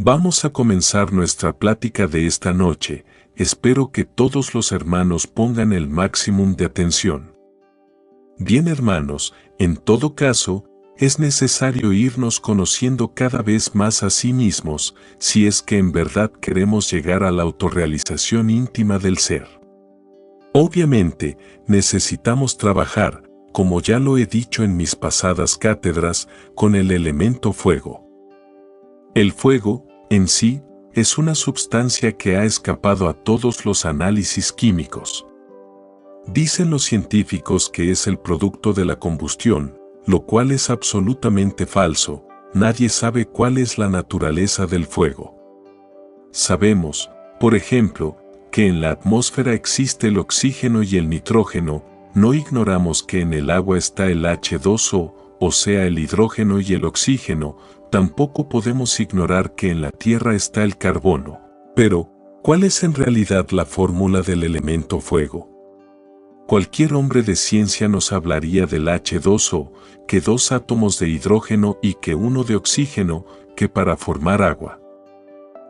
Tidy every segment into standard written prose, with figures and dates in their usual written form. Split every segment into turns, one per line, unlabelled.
Vamos a comenzar nuestra plática de esta noche. Espero que todos los hermanos pongan el máximo de atención. Bien, hermanos, en todo caso, es necesario irnos conociendo cada vez más a sí mismos, si es que en verdad queremos llegar a la autorrealización íntima del ser. Obviamente, necesitamos trabajar, como ya lo he dicho en mis pasadas cátedras, con el elemento fuego. El fuego, en sí, es una substancia que ha escapado a todos los análisis químicos. Dicen los científicos que es el producto de la combustión, lo cual es absolutamente falso. Nadie sabe cuál es la naturaleza del fuego. Sabemos, por ejemplo, que en la atmósfera existe el oxígeno y el nitrógeno. No ignoramos que en el agua está el H2O, o sea el hidrógeno y el oxígeno. Tampoco podemos ignorar que en la Tierra está el carbono. Pero, ¿cuál es en realidad la fórmula del elemento fuego? Cualquier hombre de ciencia nos hablaría del H2O, que 2 átomos de hidrógeno y que 1 de oxígeno, que para formar agua.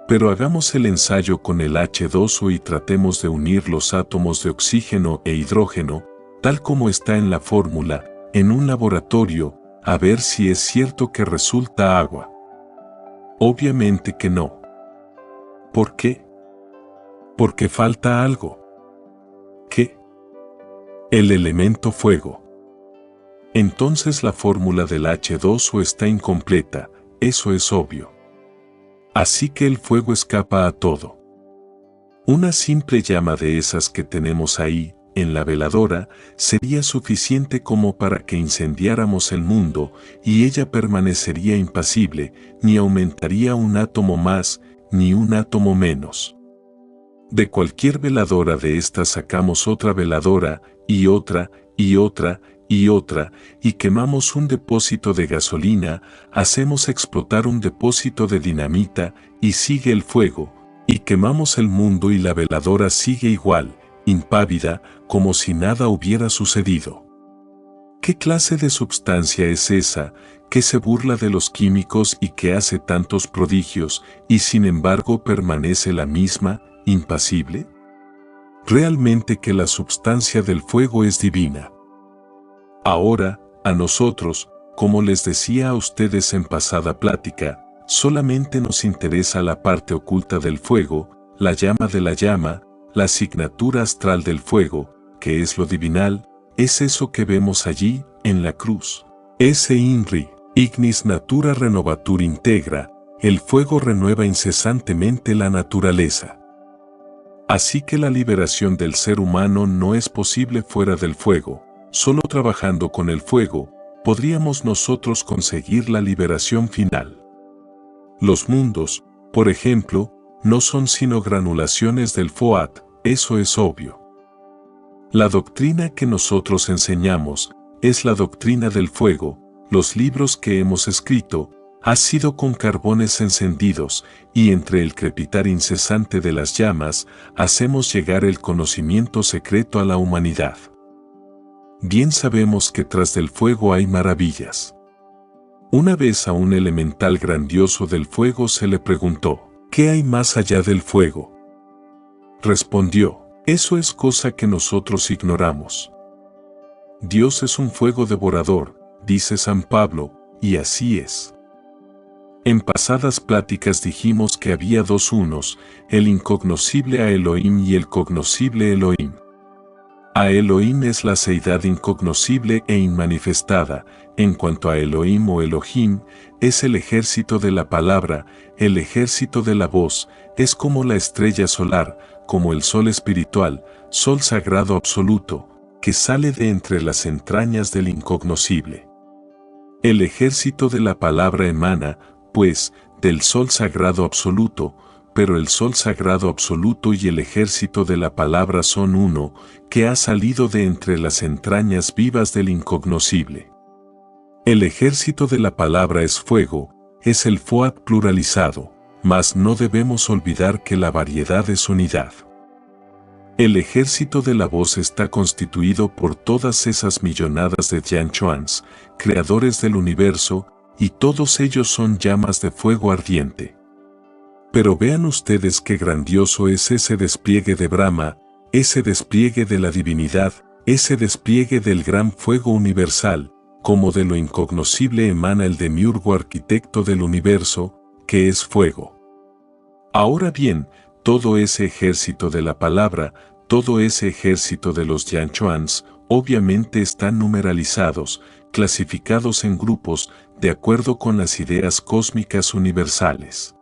Pero hagamos el ensayo con el H2O y tratemos de unir los átomos de oxígeno e hidrógeno, tal como está en la fórmula, en un laboratorio, a ver si es cierto que resulta agua. Obviamente que no. ¿Por qué? Porque falta algo. ¿Qué? El elemento fuego. Entonces la fórmula del H2O está incompleta, eso es obvio. Así que el fuego escapa a todo. Una simple llama de esas que tenemos ahí, en la veladora, sería suficiente como para que incendiáramos el mundo, y ella permanecería impasible, ni aumentaría un átomo más, ni un átomo menos. De cualquier veladora de estas sacamos otra veladora, y otra, y otra, y otra, y quemamos un depósito de gasolina, hacemos explotar un depósito de dinamita, y sigue el fuego, y quemamos el mundo y la veladora sigue igual, impávida, como si nada hubiera sucedido. ¿Qué clase de substancia es esa, que se burla de los químicos y que hace tantos prodigios, y sin embargo permanece la misma, impasible? Realmente que la substancia del fuego es divina. Ahora, a nosotros, como les decía a ustedes en pasada plática, solamente nos interesa la parte oculta del fuego, la llama de la llama, la asignatura astral del fuego, que es lo divinal, es eso que vemos allí, en la cruz. Esse INRI, ignis natura renovatur integra, el fuego renueva incesantemente la naturaleza. Así que la liberación del ser humano no es posible fuera del fuego. Solo trabajando con el fuego, podríamos nosotros conseguir la liberación final. Los mundos, por ejemplo, no son sino granulaciones del FOAT, eso es obvio. La doctrina que nosotros enseñamos es la doctrina del fuego. Los libros que hemos escrito han sido con carbones encendidos, y entre el crepitar incesante de las llamas, hacemos llegar el conocimiento secreto a la humanidad. Bien sabemos que tras del fuego hay maravillas. Una vez a un elemental grandioso del fuego se le preguntó, ¿qué hay más allá del fuego? Respondió, eso es cosa que nosotros ignoramos. Dios es un fuego devorador, dice San Pablo, y así es. En pasadas pláticas dijimos que había 2 unos, el incognoscible a Elohim y el cognoscible Elohim. A Elohim es la seidad incognoscible e inmanifestada, en cuanto a Elohim o Elohim, es el ejército de la palabra, el ejército de la voz, es como la estrella solar, como el sol espiritual, sol sagrado absoluto, que sale de entre las entrañas del incognoscible. El ejército de la palabra emana, pues, del sol sagrado absoluto, pero el sol sagrado absoluto y el ejército de la palabra son uno, que ha salido de entre las entrañas vivas del incognoscible. El ejército de la palabra es fuego, es el FOAT pluralizado, mas no debemos olvidar que la variedad es unidad. El ejército de la voz está constituido por todas esas millonadas de Yanchuans, creadores del universo, y todos ellos son llamas de fuego ardiente. Pero vean ustedes qué grandioso es ese despliegue de Brahma, ese despliegue de la divinidad, ese despliegue del gran fuego universal, como de lo incognoscible emana el demiurgo arquitecto del universo, que es fuego. Ahora bien, todo ese ejército de la palabra, todo ese ejército de los Yanchuans, obviamente están numeralizados, clasificados en grupos, de acuerdo con las ideas cósmicas universales.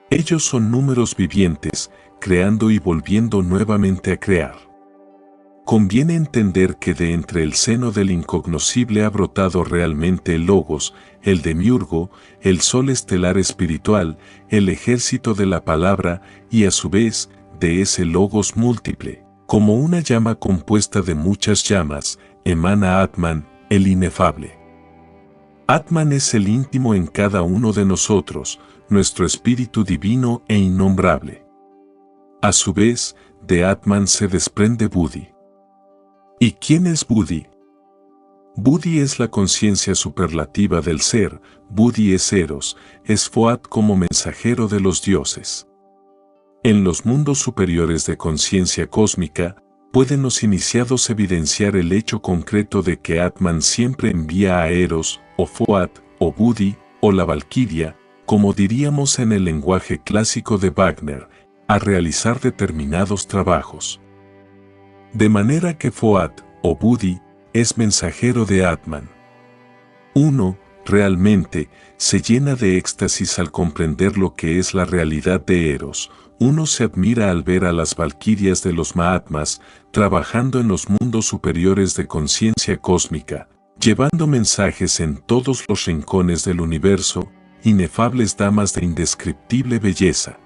Ellos son números vivientes, creando y volviendo nuevamente a crear. Conviene entender que de entre el seno del incognoscible ha brotado realmente el Logos, el demiurgo, el sol estelar espiritual, el ejército de la palabra y a su vez, de ese Logos múltiple, como una llama compuesta de muchas llamas, emana Atman, el inefable. Atman es el íntimo en cada uno de nosotros, nuestro espíritu divino e innombrable. A su vez, de Atman se desprende Buddhi. ¿Y quién es Buddhi? Buddhi es la conciencia superlativa del ser, Buddhi es Eros, es Foat como mensajero de los dioses. En los mundos superiores de conciencia cósmica, pueden los iniciados evidenciar el hecho concreto de que Atman siempre envía a Eros, o Foat, o Buddhi, o la Valquiria, como diríamos en el lenguaje clásico de Wagner, a realizar determinados trabajos. De manera que Foat, o Buddhi, es mensajero de Atman. Uno, realmente, se llena de éxtasis al comprender lo que es la realidad de Eros. Uno se admira al ver a las valquirias de los Mahatmas trabajando en los mundos superiores de conciencia cósmica, llevando mensajes en todos los rincones del universo, inefables damas de indescriptible belleza.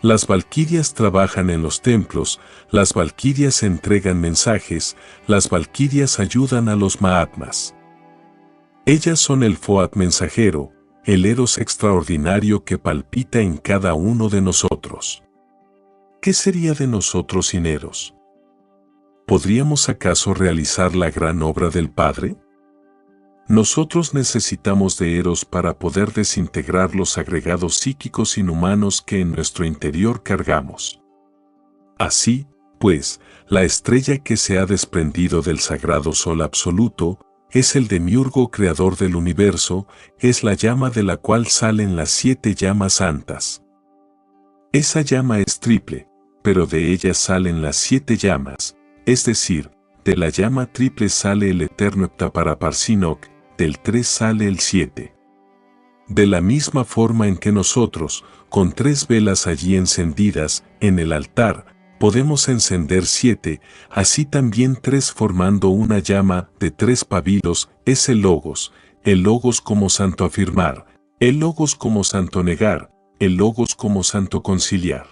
Las valquirias trabajan en los templos, las valquirias entregan mensajes, las valquirias ayudan a los Mahatmas. Ellas son el Foat mensajero, el Eros extraordinario que palpita en cada uno de nosotros. ¿Qué sería de nosotros sin Eros? ¿Podríamos acaso realizar la gran obra del Padre? Nosotros necesitamos de Eros para poder desintegrar los agregados psíquicos inhumanos que en nuestro interior cargamos. Así, pues, la estrella que se ha desprendido del sagrado sol absoluto, es el demiurgo creador del universo, es la llama de la cual salen las 7 llamas santas. Esa llama es triple, pero de ella salen las 7 llamas, es decir, de la llama triple sale el eterno Heptaparaparsinok, del 3 sale el 7. De la misma forma en que nosotros, con 3 velas allí encendidas, en el altar, podemos encender 7, así también 3 formando una llama de 3 pabilos, es el Logos como santo afirmar, el Logos como santo negar, el Logos como santo conciliar.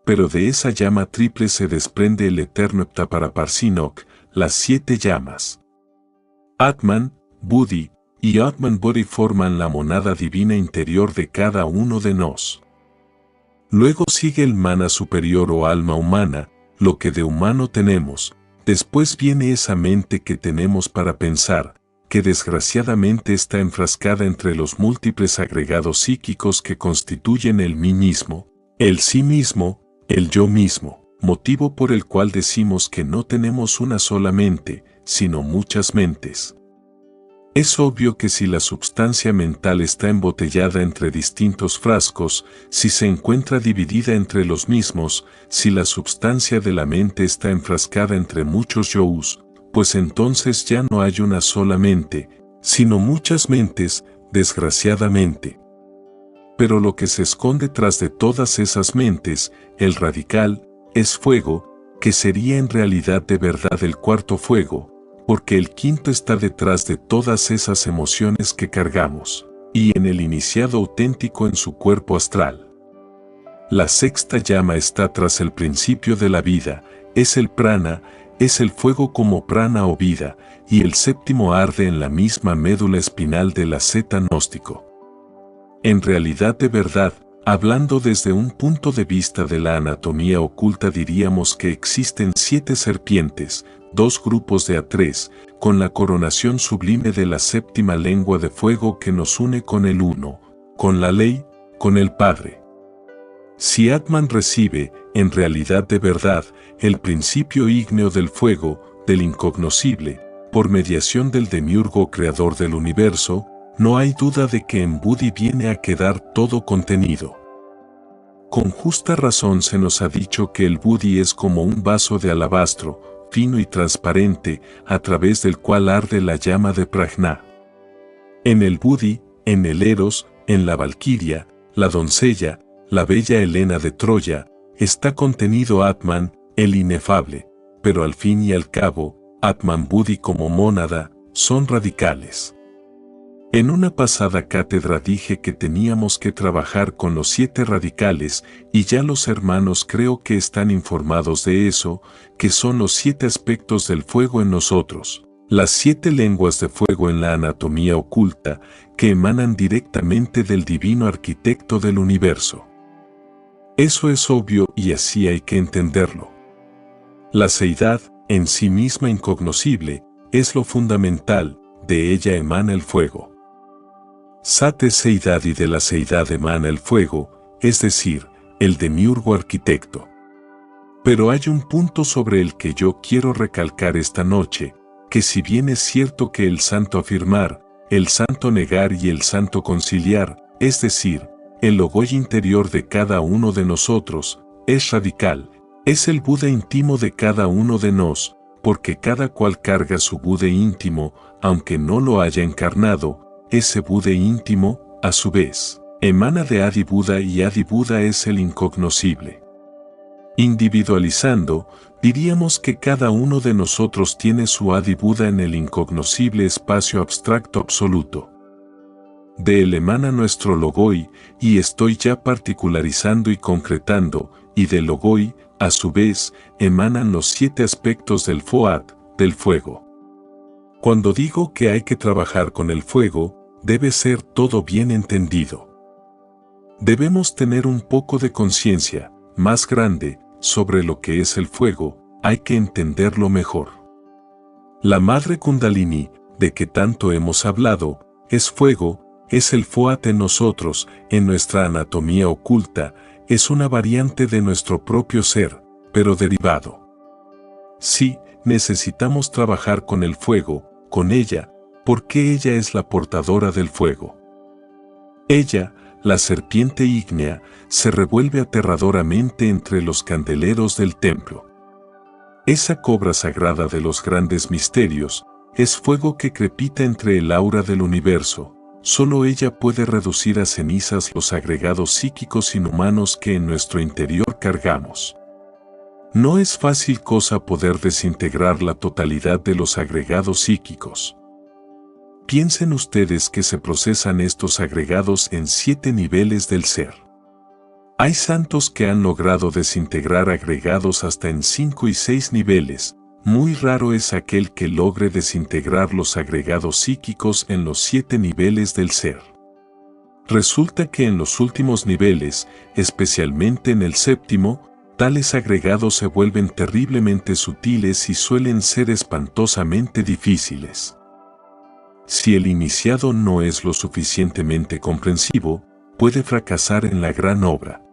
Pero de esa llama triple se desprende el eterno Heptaparaparsinok, las 7 llamas. Atman, Buddhi y Atman Bodhi forman la monada divina interior de cada uno de nos. Luego sigue el mana superior o alma humana, lo que de humano tenemos, después viene esa mente que tenemos para pensar, que desgraciadamente está enfrascada entre los múltiples agregados psíquicos que constituyen el mí mismo, el sí mismo, el yo mismo, motivo por el cual decimos que no tenemos una sola mente, sino muchas mentes. Es obvio que si la substancia mental está embotellada entre distintos frascos, si se encuentra dividida entre los mismos, si la substancia de la mente está enfrascada entre muchos yous, pues entonces ya no hay una sola mente, sino muchas mentes, desgraciadamente. Pero lo que se esconde tras de todas esas mentes, el radical, es fuego, que sería en realidad de verdad el cuarto fuego, porque el quinto está detrás de todas esas emociones que cargamos, y en el iniciado auténtico en su cuerpo astral. La sexta llama está tras el principio de la vida, es el prana, es el fuego como prana o vida, y el séptimo arde en la misma médula espinal del asceta gnóstico. En realidad de verdad, hablando desde un punto de vista de la anatomía oculta diríamos que existen 7 serpientes, 2 grupos de A3, con la coronación sublime de la séptima lengua de fuego que nos une con el uno, con la ley, con el Padre. Si Atman recibe, en realidad de verdad, el principio ígneo del fuego, del incognoscible, por mediación del demiurgo creador del universo, no hay duda de que en Buddhi viene a quedar todo contenido. Con justa razón se nos ha dicho que el Buddhi es como un vaso de alabastro, fino y transparente, a través del cual arde la llama de Prajna. En el Buddhi, en el Eros, en la Valquiria, la doncella, la bella Helena de Troya, está contenido Atman, el inefable, pero al fin y al cabo, Atman Buddhi como mónada, son radicales. En una pasada cátedra dije que teníamos que trabajar con los 7 radicales y ya los hermanos creo que están informados de eso, que son los 7 aspectos del fuego en nosotros, las 7 lenguas de fuego en la anatomía oculta que emanan directamente del divino arquitecto del universo. Eso es obvio y así hay que entenderlo. La seidad, en sí misma incognoscible, es lo fundamental, de ella emana el fuego. Sat es seidad y de la seidad emana el fuego, es decir, el demiurgo arquitecto. Pero hay un punto sobre el que yo quiero recalcar esta noche, que si bien es cierto que el santo afirmar, el santo negar y el santo conciliar, es decir, el logoy interior de cada uno de nosotros, es radical, es el Buda íntimo de cada uno de nos, porque cada cual carga su Buda íntimo, aunque no lo haya encarnado. Ese Buda íntimo, a su vez, emana de Adi Buda y Adi Buda es el incognoscible. Individualizando, diríamos que cada uno de nosotros tiene su Adi Buda en el incognoscible espacio abstracto absoluto. De él emana nuestro Logoi, y estoy ya particularizando y concretando, y del Logoi, a su vez, emanan los 7 aspectos del Foat, del fuego. Cuando digo que hay que trabajar con el fuego, debe ser todo bien entendido. Debemos tener un poco de conciencia, más grande, sobre lo que es el fuego, hay que entenderlo mejor. La madre Kundalini, de que tanto hemos hablado, es fuego, es el Foat en nosotros, en nuestra anatomía oculta, es una variante de nuestro propio ser, pero derivado. Sí, necesitamos trabajar con el fuego, con ella, porque ella es la portadora del fuego. Ella, la serpiente ígnea, se revuelve aterradoramente entre los candeleros del templo. Esa cobra sagrada de los grandes misterios, es fuego que crepita entre el aura del universo. Solo ella puede reducir a cenizas los agregados psíquicos inhumanos que en nuestro interior cargamos. No es fácil cosa poder desintegrar la totalidad de los agregados psíquicos. Piensen ustedes que se procesan estos agregados en 7 niveles del ser. Hay santos que han logrado desintegrar agregados hasta en 5 y 6 niveles. Muy raro es aquel que logre desintegrar los agregados psíquicos en los 7 niveles del ser. Resulta que en los últimos niveles, especialmente en el 7º, tales agregados se vuelven terriblemente sutiles y suelen ser espantosamente difíciles. Si el iniciado no es lo suficientemente comprensivo, puede fracasar en la gran obra.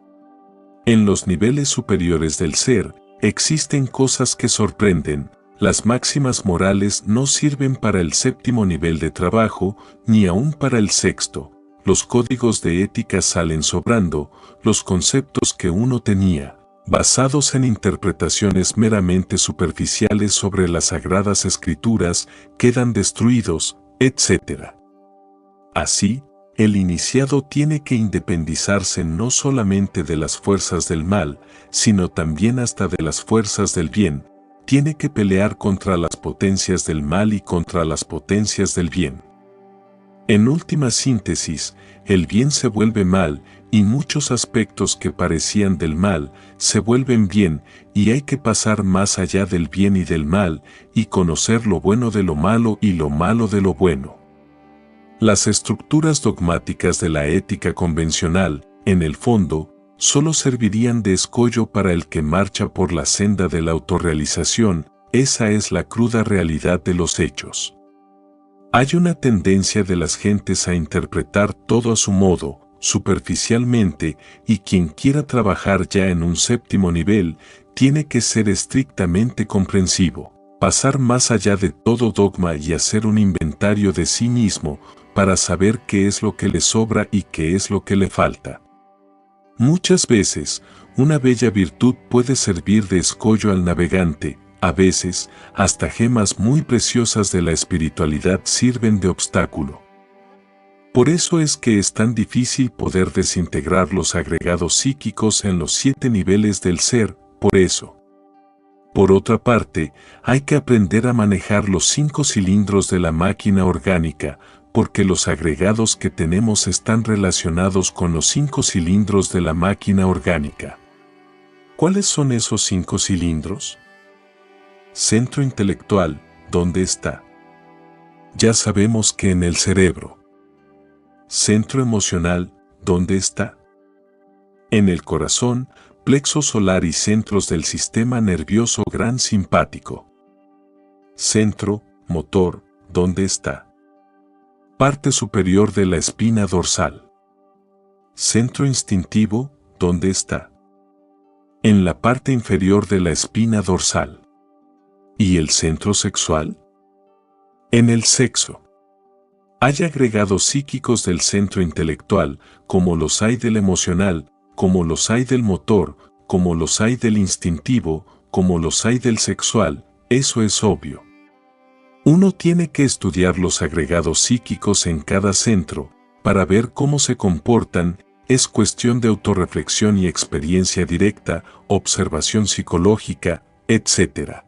En los niveles superiores del ser, existen cosas que sorprenden. Las máximas morales no sirven para el 7º nivel de trabajo, ni aún para el 6º. Los códigos de ética salen sobrando, los conceptos que uno tenía, basados en interpretaciones meramente superficiales sobre las sagradas escrituras, quedan destruidos, etc. Así, el iniciado tiene que independizarse no solamente de las fuerzas del mal, sino también hasta de las fuerzas del bien. Tiene que pelear contra las potencias del mal y contra las potencias del bien. En última síntesis, el bien se vuelve mal, y muchos aspectos que parecían del mal, se vuelven bien, y hay que pasar más allá del bien y del mal, y conocer lo bueno de lo malo y lo malo de lo bueno. Las estructuras dogmáticas de la ética convencional, en el fondo, solo servirían de escollo para el que marcha por la senda de la autorrealización. Esa es la cruda realidad de los hechos. Hay una tendencia de las gentes a interpretar todo a su modo, superficialmente, y quien quiera trabajar ya en un séptimo nivel, tiene que ser estrictamente comprensivo, pasar más allá de todo dogma y hacer un inventario de sí mismo para saber qué es lo que le sobra y qué es lo que le falta. Muchas veces, una bella virtud puede servir de escollo al navegante, a veces, hasta gemas muy preciosas de la espiritualidad sirven de obstáculo. Por eso es que es tan difícil poder desintegrar los agregados psíquicos en los 7 niveles del ser, por eso. Por otra parte, hay que aprender a manejar los 5 cilindros de la máquina orgánica, porque los agregados que tenemos están relacionados con los 5 cilindros de la máquina orgánica. ¿Cuáles son esos 5 cilindros? Centro intelectual, ¿dónde está? Ya sabemos que en el cerebro. Centro emocional, ¿dónde está? En el corazón, plexo solar y centros del sistema nervioso gran simpático. Centro, motor, ¿dónde está? Parte superior de la espina dorsal. Centro instintivo, ¿dónde está? En la parte inferior de la espina dorsal. ¿Y el centro sexual? En el sexo. Hay agregados psíquicos del centro intelectual, como los hay del emocional, como los hay del motor, como los hay del instintivo, como los hay del sexual, eso es obvio. Uno tiene que estudiar los agregados psíquicos en cada centro, para ver cómo se comportan, es cuestión de autorreflexión y experiencia directa, observación psicológica, etc.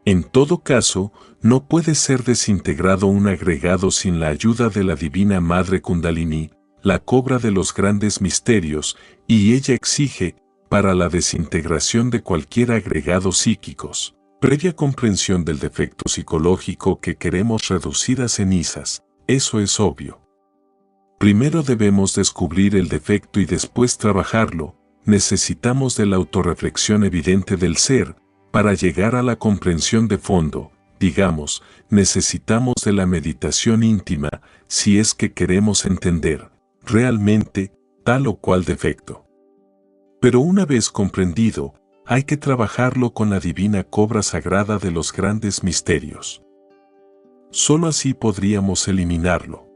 En todo caso, no puede ser desintegrado un agregado sin la ayuda de la Divina Madre Kundalini, la cobra de los grandes misterios, y ella exige, para la desintegración de cualquier agregado psíquicos, previa comprensión del defecto psicológico que queremos reducir a cenizas, eso es obvio. Primero debemos descubrir el defecto y después trabajarlo, necesitamos de la autorreflexión evidente del ser, para llegar a la comprensión de fondo, digamos, necesitamos de la meditación íntima, si es que queremos entender, realmente, tal o cual defecto. Pero una vez comprendido, hay que trabajarlo con la divina cobra sagrada de los grandes misterios. Solo así podríamos eliminarlo.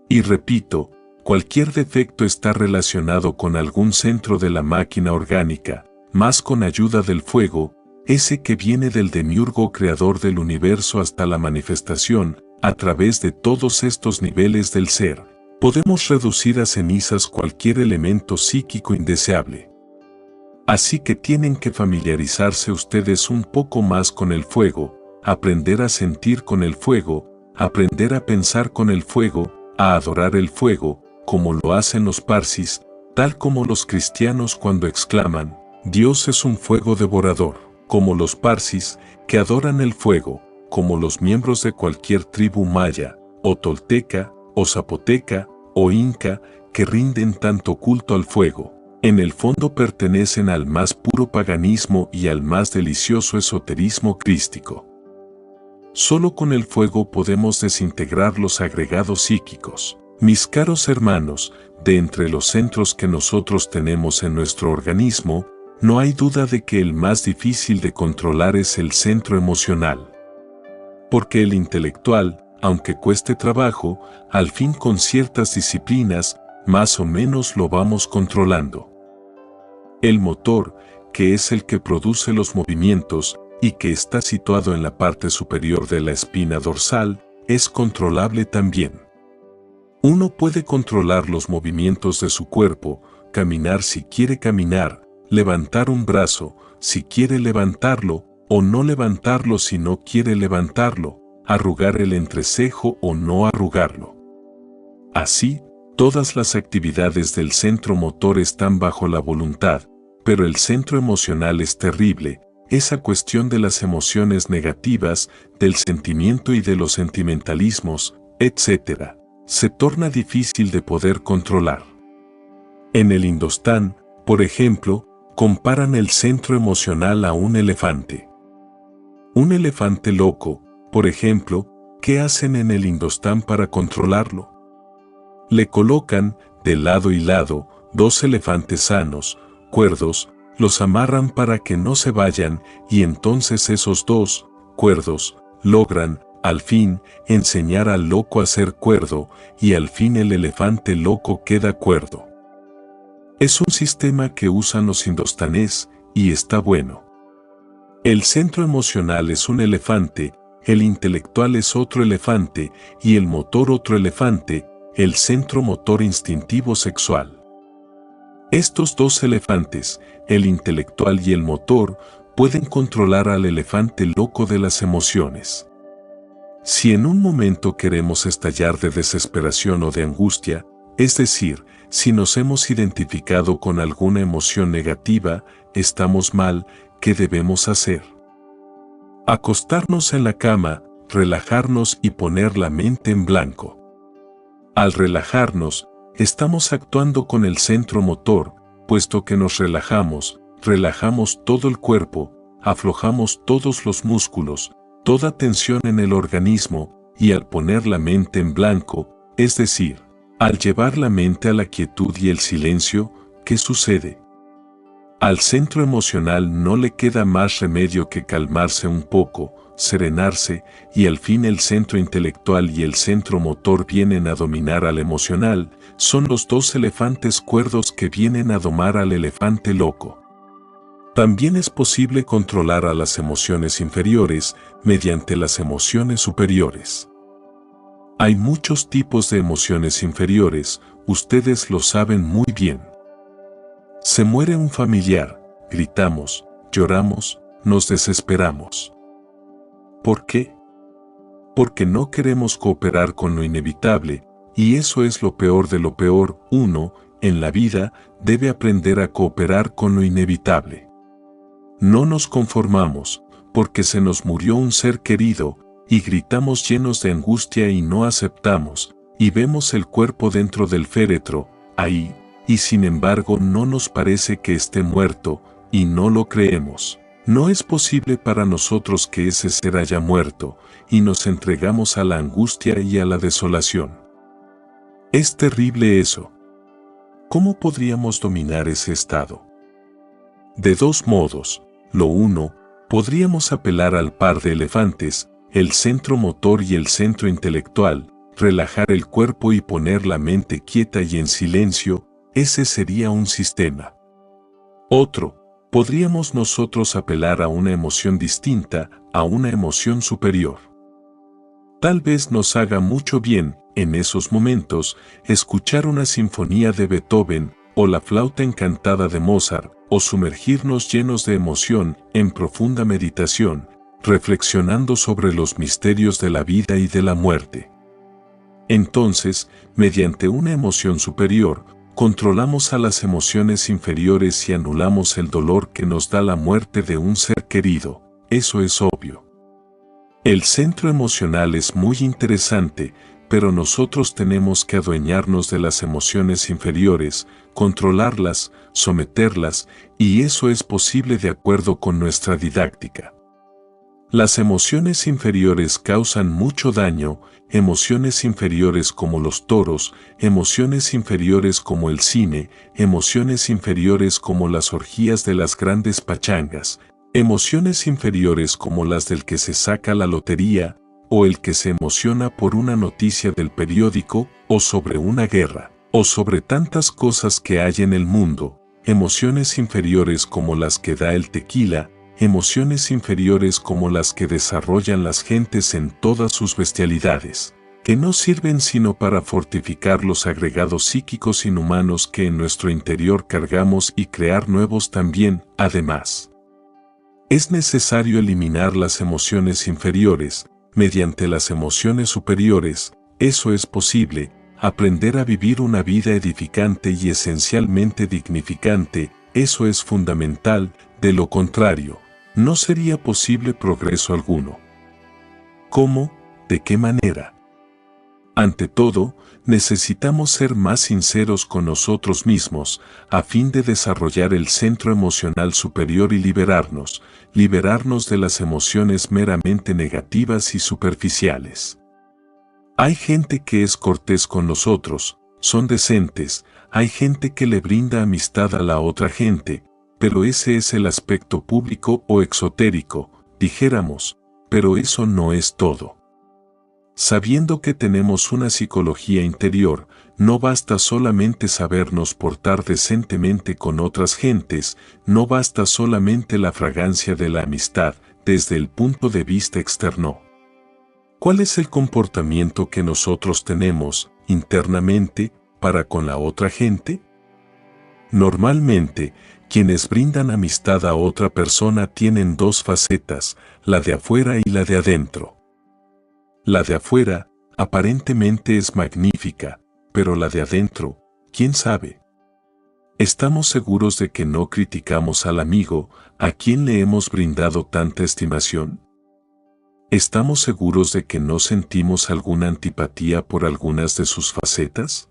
Y repito, cualquier defecto está relacionado con algún centro de la máquina orgánica, más con ayuda del fuego, ese que viene del demiurgo creador del universo hasta la manifestación, a través de todos estos niveles del ser, podemos reducir a cenizas cualquier elemento psíquico indeseable. Así que tienen que familiarizarse ustedes un poco más con el fuego, aprender a sentir con el fuego, aprender a pensar con el fuego, a adorar el fuego, como lo hacen los parsis, tal como los cristianos cuando exclaman, Dios es un fuego devorador, como los parsis, que adoran el fuego, como los miembros de cualquier tribu maya, o tolteca, o zapoteca, o inca, que rinden tanto culto al fuego, en el fondo pertenecen al más puro paganismo y al más delicioso esoterismo crístico. Solo con el fuego podemos desintegrar los agregados psíquicos. Mis caros hermanos, de entre los centros que nosotros tenemos en nuestro organismo, no hay duda de que el más difícil de controlar es el centro emocional. Porque el intelectual, aunque cueste trabajo, al fin con ciertas disciplinas, más o menos lo vamos controlando. El motor, que es el que produce los movimientos, y que está situado en la parte superior de la espina dorsal, es controlable también. Uno puede controlar los movimientos de su cuerpo, caminar si quiere caminar, levantar un brazo, si quiere levantarlo, o no levantarlo si no quiere levantarlo, arrugar el entrecejo o no arrugarlo. Así, todas las actividades del centro motor están bajo la voluntad, pero el centro emocional es terrible, esa cuestión de las emociones negativas, del sentimiento y de los sentimentalismos, etc., se torna difícil de poder controlar. En el Indostán, por ejemplo, comparan el centro emocional a un elefante. Un elefante loco, por ejemplo, ¿qué hacen en el Indostán para controlarlo? Le colocan, de lado y lado, 2 elefantes sanos, cuerdos, los amarran para que no se vayan y entonces esos 2, cuerdos, logran, al fin, enseñar al loco a ser cuerdo y al fin el elefante loco queda cuerdo. Es un sistema que usan los indostanes y está bueno. El centro emocional es un elefante, el intelectual es otro elefante y el motor otro elefante, el centro motor instintivo sexual. Estos 2 elefantes, el intelectual y el motor, pueden controlar al elefante loco de las emociones. Si en un momento queremos estallar de desesperación o de angustia, es decir, si nos hemos identificado con alguna emoción negativa, estamos mal, ¿qué debemos hacer? Acostarnos en la cama, relajarnos y poner la mente en blanco. Al relajarnos, estamos actuando con el centro motor, puesto que nos relajamos, relajamos todo el cuerpo, aflojamos todos los músculos, toda tensión en el organismo, y al poner la mente en blanco, es decir, al llevar la mente a la quietud y el silencio, ¿qué sucede? Al centro emocional no le queda más remedio que calmarse un poco, serenarse, y al fin el centro intelectual y el centro motor vienen a dominar al emocional, son los 2 elefantes cuerdos que vienen a domar al elefante loco. También es posible controlar a las emociones inferiores mediante las emociones superiores. Hay muchos tipos de emociones inferiores, ustedes lo saben muy bien. Se muere un familiar, gritamos, lloramos, nos desesperamos. ¿Por qué? Porque no queremos cooperar con lo inevitable, y eso es lo peor de lo peor. Uno, en la vida, debe aprender a cooperar con lo inevitable. No nos conformamos, porque se nos murió un ser querido, y gritamos llenos de angustia y no aceptamos, y vemos el cuerpo dentro del féretro, ahí, y sin embargo no nos parece que esté muerto, y no lo creemos. No es posible para nosotros que ese ser haya muerto, y nos entregamos a la angustia y a la desolación. Es terrible eso. ¿Cómo podríamos dominar ese estado? De 2 modos. Lo uno, podríamos apelar al par de elefantes, el centro motor y el centro intelectual, relajar el cuerpo y poner la mente quieta y en silencio, ese sería un sistema. Otro, podríamos nosotros apelar a una emoción distinta, a una emoción superior. Tal vez nos haga mucho bien, en esos momentos, escuchar una sinfonía de Beethoven, o la flauta encantada de Mozart, o sumergirnos llenos de emoción en profunda meditación, reflexionando sobre los misterios de la vida y de la muerte. Entonces, mediante una emoción superior, controlamos a las emociones inferiores y anulamos el dolor que nos da la muerte de un ser querido, eso es obvio. El centro emocional es muy interesante, pero nosotros tenemos que adueñarnos de las emociones inferiores, controlarlas, someterlas, y eso es posible de acuerdo con nuestra didáctica. Las emociones inferiores causan mucho daño, emociones inferiores como los toros, emociones inferiores como el cine, emociones inferiores como las orgías de las grandes pachangas, emociones inferiores como las del que se saca la lotería, o el que se emociona por una noticia del periódico, o sobre una guerra, o sobre tantas cosas que hay en el mundo, emociones inferiores como las que da el tequila, emociones inferiores como las que desarrollan las gentes en todas sus bestialidades, que no sirven sino para fortificar los agregados psíquicos inhumanos que en nuestro interior cargamos y crear nuevos también, además. Es necesario eliminar las emociones inferiores, mediante las emociones superiores, eso es posible, aprender a vivir una vida edificante y esencialmente dignificante, eso es fundamental, de lo contrario, no sería posible progreso alguno. ¿Cómo? ¿De qué manera? Ante todo, necesitamos ser más sinceros con nosotros mismos, a fin de desarrollar el centro emocional superior y liberarnos de las emociones meramente negativas y superficiales. Hay gente que es cortés con nosotros, son decentes, hay gente que le brinda amistad a la otra gente, pero ese es el aspecto público o exotérico, dijéramos, pero eso no es todo. Sabiendo que tenemos una psicología interior, no basta solamente sabernos portar decentemente con otras gentes, no basta solamente la fragancia de la amistad desde el punto de vista externo. ¿Cuál es el comportamiento que nosotros tenemos internamente para con la otra gente? Normalmente, quienes brindan amistad a otra persona tienen dos facetas, la de afuera y la de adentro. La de afuera, aparentemente es magnífica, pero la de adentro, ¿quién sabe? ¿Estamos seguros de que no criticamos al amigo a quien le hemos brindado tanta estimación? ¿Estamos seguros de que no sentimos alguna antipatía por algunas de sus facetas?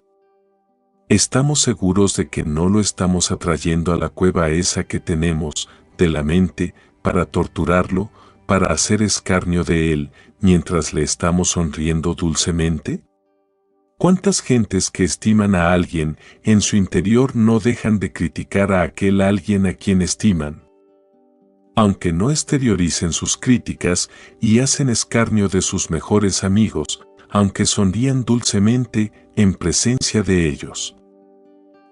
¿Estamos seguros de que no lo estamos atrayendo a la cueva esa que tenemos, de la mente, para torturarlo, para hacer escarnio de él, mientras le estamos sonriendo dulcemente? ¿Cuántas gentes que estiman a alguien en su interior no dejan de criticar a aquel alguien a quien estiman? Aunque no exterioricen sus críticas y hacen escarnio de sus mejores amigos, aunque sonrían dulcemente en presencia de ellos.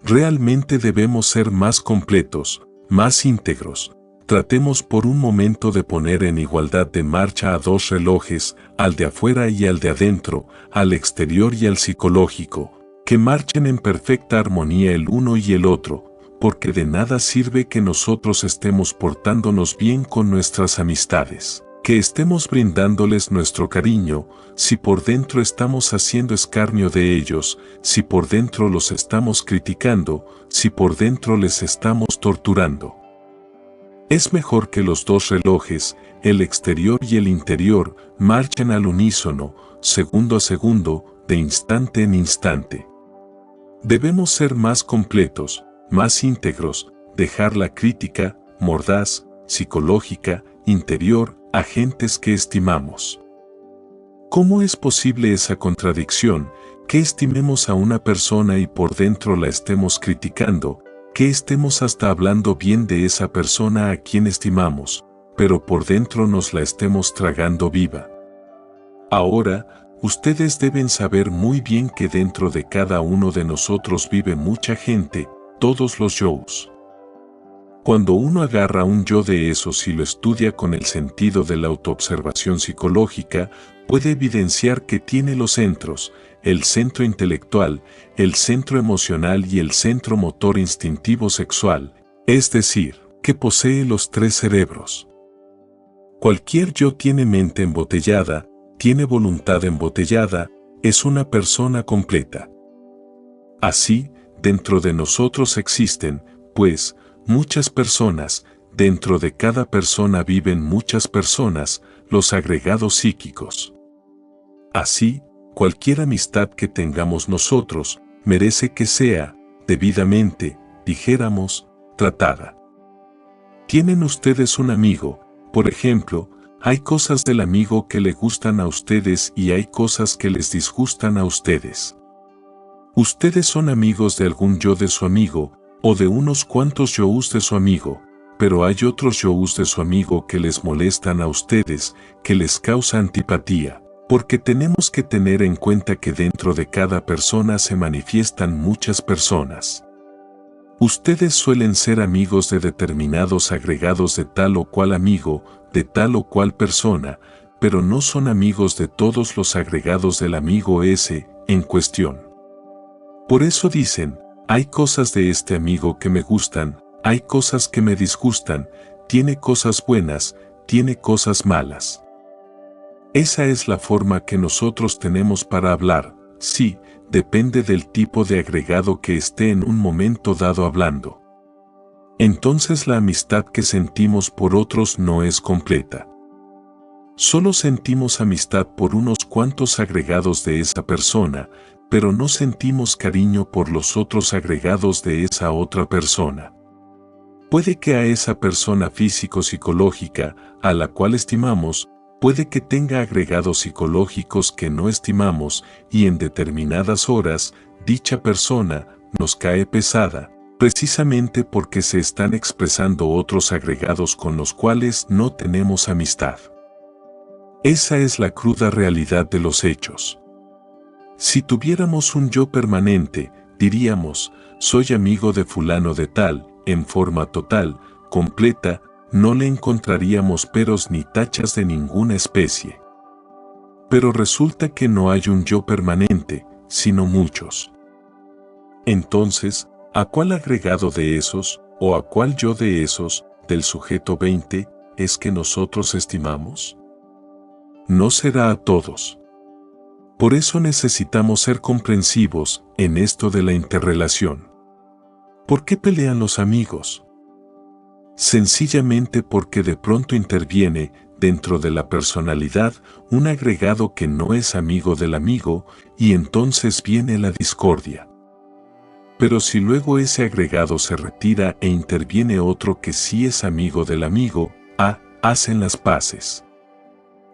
Realmente debemos ser más completos, más íntegros. Tratemos por un momento de poner en igualdad de marcha a dos relojes, al de afuera y al de adentro, al exterior y al psicológico, que marchen en perfecta armonía el uno y el otro, porque de nada sirve que nosotros estemos portándonos bien con nuestras amistades, que estemos brindándoles nuestro cariño, si por dentro estamos haciendo escarnio de ellos, si por dentro los estamos criticando, si por dentro les estamos torturando. Es mejor que los dos relojes, el exterior y el interior, marchen al unísono, segundo a segundo, de instante en instante. Debemos ser más completos, más íntegros, dejar la crítica, mordaz, psicológica, interior, a gentes que estimamos. ¿Cómo es posible esa contradicción, que estimemos a una persona y por dentro la estemos criticando, que estemos hasta hablando bien de esa persona a quien estimamos, pero por dentro nos la estemos tragando viva? Ahora, ustedes deben saber muy bien que dentro de cada uno de nosotros vive mucha gente, todos los yos. Cuando uno agarra un yo de esos y lo estudia con el sentido de la autoobservación psicológica, puede evidenciar que tiene los centros, el centro intelectual, el centro emocional y el centro motor instintivo sexual, es decir, que posee los tres cerebros. Cualquier yo tiene mente embotellada, tiene voluntad embotellada, es una persona completa. Así, dentro de nosotros existen, pues, muchas personas, dentro de cada persona viven muchas personas, los agregados psíquicos. Así, cualquier amistad que tengamos nosotros, merece que sea, debidamente, dijéramos, tratada. ¿Tienen ustedes un amigo? Por ejemplo, hay cosas del amigo que le gustan a ustedes y hay cosas que les disgustan a ustedes. Ustedes son amigos de algún yo de su amigo, o de unos cuantos yous de su amigo, pero hay otros yous de su amigo que les molestan a ustedes, que les causa antipatía. Porque tenemos que tener en cuenta que dentro de cada persona se manifiestan muchas personas. Ustedes suelen ser amigos de determinados agregados de tal o cual amigo, de tal o cual persona, pero no son amigos de todos los agregados del amigo ese en cuestión. Por eso dicen, hay cosas de este amigo que me gustan, hay cosas que me disgustan, tiene cosas buenas, tiene cosas malas. Esa es la forma que nosotros tenemos para hablar, sí, depende del tipo de agregado que esté en un momento dado hablando. Entonces la amistad que sentimos por otros no es completa. Solo sentimos amistad por unos cuantos agregados de esa persona, pero no sentimos cariño por los otros agregados de esa otra persona. Puede que a esa persona físico-psicológica, a la cual estimamos, puede que tenga agregados psicológicos que no estimamos y en determinadas horas, dicha persona nos cae pesada, precisamente porque se están expresando otros agregados con los cuales no tenemos amistad. Esa es la cruda realidad de los hechos. Si tuviéramos un yo permanente, diríamos, soy amigo de fulano de tal, en forma total, completa, no le encontraríamos peros ni tachas de ninguna especie. Pero resulta que no hay un yo permanente, sino muchos. Entonces, ¿a cuál agregado de esos, o a cuál yo de esos, del sujeto 20, es que nosotros estimamos? No será a todos. Por eso necesitamos ser comprensivos en esto de la interrelación. ¿Por qué pelean los amigos? Sencillamente porque de pronto interviene, dentro de la personalidad, un agregado que no es amigo del amigo, y entonces viene la discordia. Pero si luego ese agregado se retira e interviene otro que sí es amigo del amigo, hacen las paces.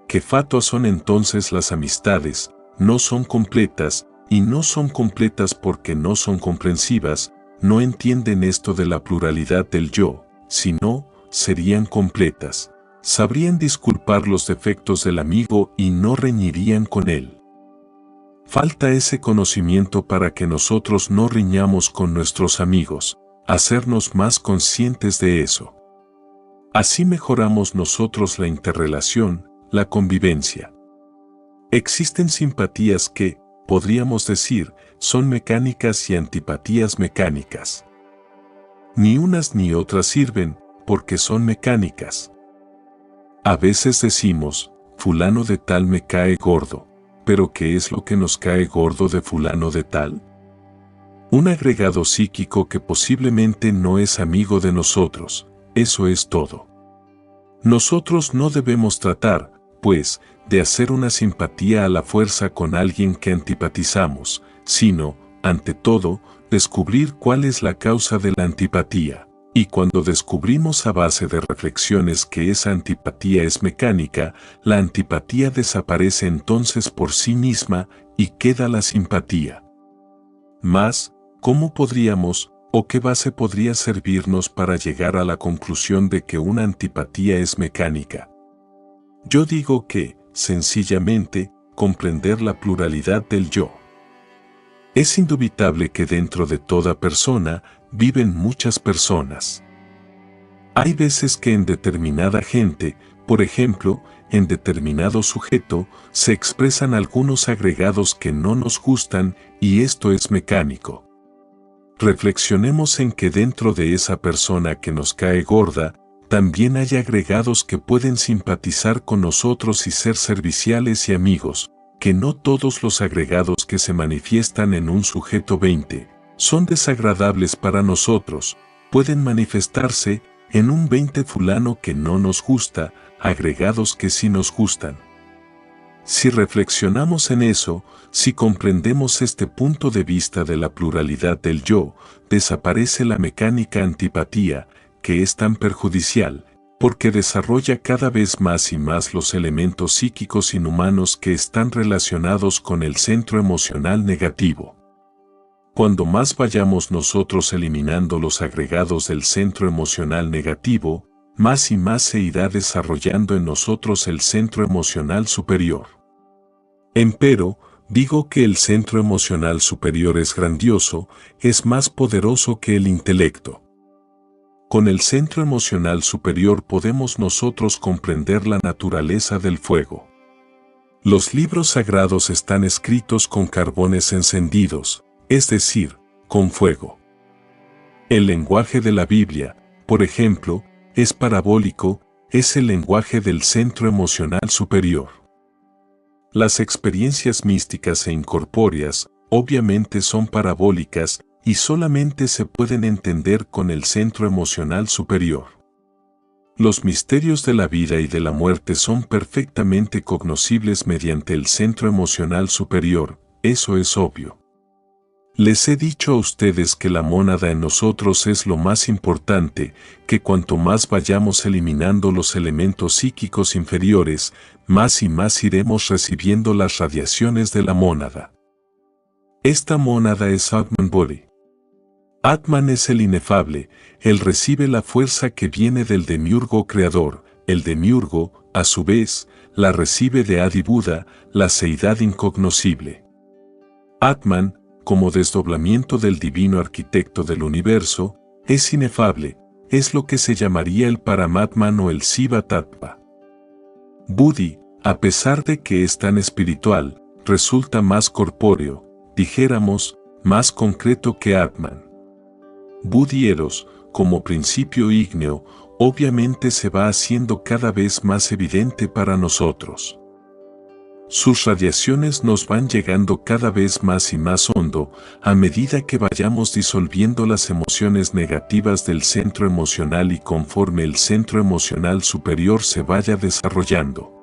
Qué fatuas son entonces las amistades, no son completas, y no son completas porque no son comprensivas, no entienden esto de la pluralidad del yo, si no, serían completas, sabrían disculpar los defectos del amigo y no reñirían con él. Falta ese conocimiento para que nosotros no riñamos con nuestros amigos, hacernos más conscientes de eso. Así mejoramos nosotros la interrelación, la convivencia. Existen simpatías que, podríamos decir, son mecánicas y antipatías mecánicas. Ni unas ni otras sirven, porque son mecánicas. A veces decimos, fulano de tal me cae gordo, pero ¿qué es lo que nos cae gordo de fulano de tal? Un agregado psíquico que posiblemente no es amigo de nosotros, eso es todo. Nosotros no debemos tratar, pues, de hacer una simpatía a la fuerza con alguien que antipatizamos, sino, ante todo, descubrir cuál es la causa de la antipatía. Y cuando descubrimos a base de reflexiones que esa antipatía es mecánica, la antipatía desaparece entonces por sí misma y queda la simpatía. Mas, ¿cómo podríamos, o qué base podría servirnos para llegar a la conclusión de que una antipatía es mecánica? Yo digo que, sencillamente, comprender la pluralidad del yo. Es indubitable que dentro de toda persona viven muchas personas. Hay veces que en determinada gente, por ejemplo, en determinado sujeto, se expresan algunos agregados que no nos gustan y esto es mecánico. Reflexionemos en que dentro de esa persona que nos cae gorda, también hay agregados que pueden simpatizar con nosotros y ser serviciales y amigos, que no todos los agregados que se manifiestan en un sujeto 20 son desagradables para nosotros, pueden manifestarse en un 20 fulano que no nos gusta, agregados que sí nos gustan. Si reflexionamos en eso, si comprendemos este punto de vista de la pluralidad del yo, desaparece la mecánica antipatía, que es tan perjudicial, porque desarrolla cada vez más y más los elementos psíquicos inhumanos que están relacionados con el centro emocional negativo. Cuando más vayamos nosotros eliminando los agregados del centro emocional negativo, más y más se irá desarrollando en nosotros el centro emocional superior. Empero, digo que el centro emocional superior es grandioso, es más poderoso que el intelecto. Con el centro emocional superior podemos nosotros comprender la naturaleza del fuego. Los libros sagrados están escritos con carbones encendidos, es decir, con fuego. El lenguaje de la Biblia, por ejemplo, es parabólico, es el lenguaje del centro emocional superior. Las experiencias místicas e incorpóreas, obviamente son parabólicas, y solamente se pueden entender con el centro emocional superior. Los misterios de la vida y de la muerte son perfectamente cognoscibles mediante el centro emocional superior, eso es obvio. Les he dicho a ustedes que la mónada en nosotros es lo más importante, que cuanto más vayamos eliminando los elementos psíquicos inferiores, más y más iremos recibiendo las radiaciones de la mónada. Esta mónada es Atman Body. Atman es el inefable, él recibe la fuerza que viene del demiurgo creador, el demiurgo, a su vez, la recibe de Adi Buda, la seidad incognoscible. Atman, como desdoblamiento del divino arquitecto del universo, es inefable, es lo que se llamaría el Paramatman o el Siva Tattva. Buddhi, a pesar de que es tan espiritual, resulta más corpóreo, dijéramos, más concreto que Atman. Buddhi Eros, como principio ígneo, obviamente se va haciendo cada vez más evidente para nosotros. Sus radiaciones nos van llegando cada vez más y más hondo a medida que vayamos disolviendo las emociones negativas del centro emocional y conforme el centro emocional superior se vaya desarrollando.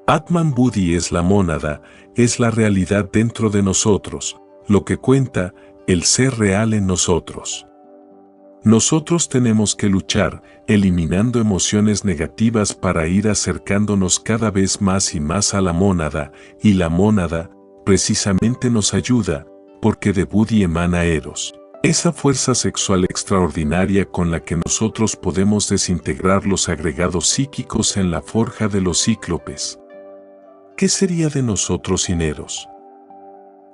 Atman Buddhi es la mónada, es la realidad dentro de nosotros, lo que cuenta, el ser real en nosotros. Nosotros tenemos que luchar, eliminando emociones negativas para ir acercándonos cada vez más y más a la mónada, y la mónada, precisamente nos ayuda, porque de Buddhi emana Eros, esa fuerza sexual extraordinaria con la que nosotros podemos desintegrar los agregados psíquicos en la forja de los cíclopes. ¿Qué sería de nosotros sin Eros?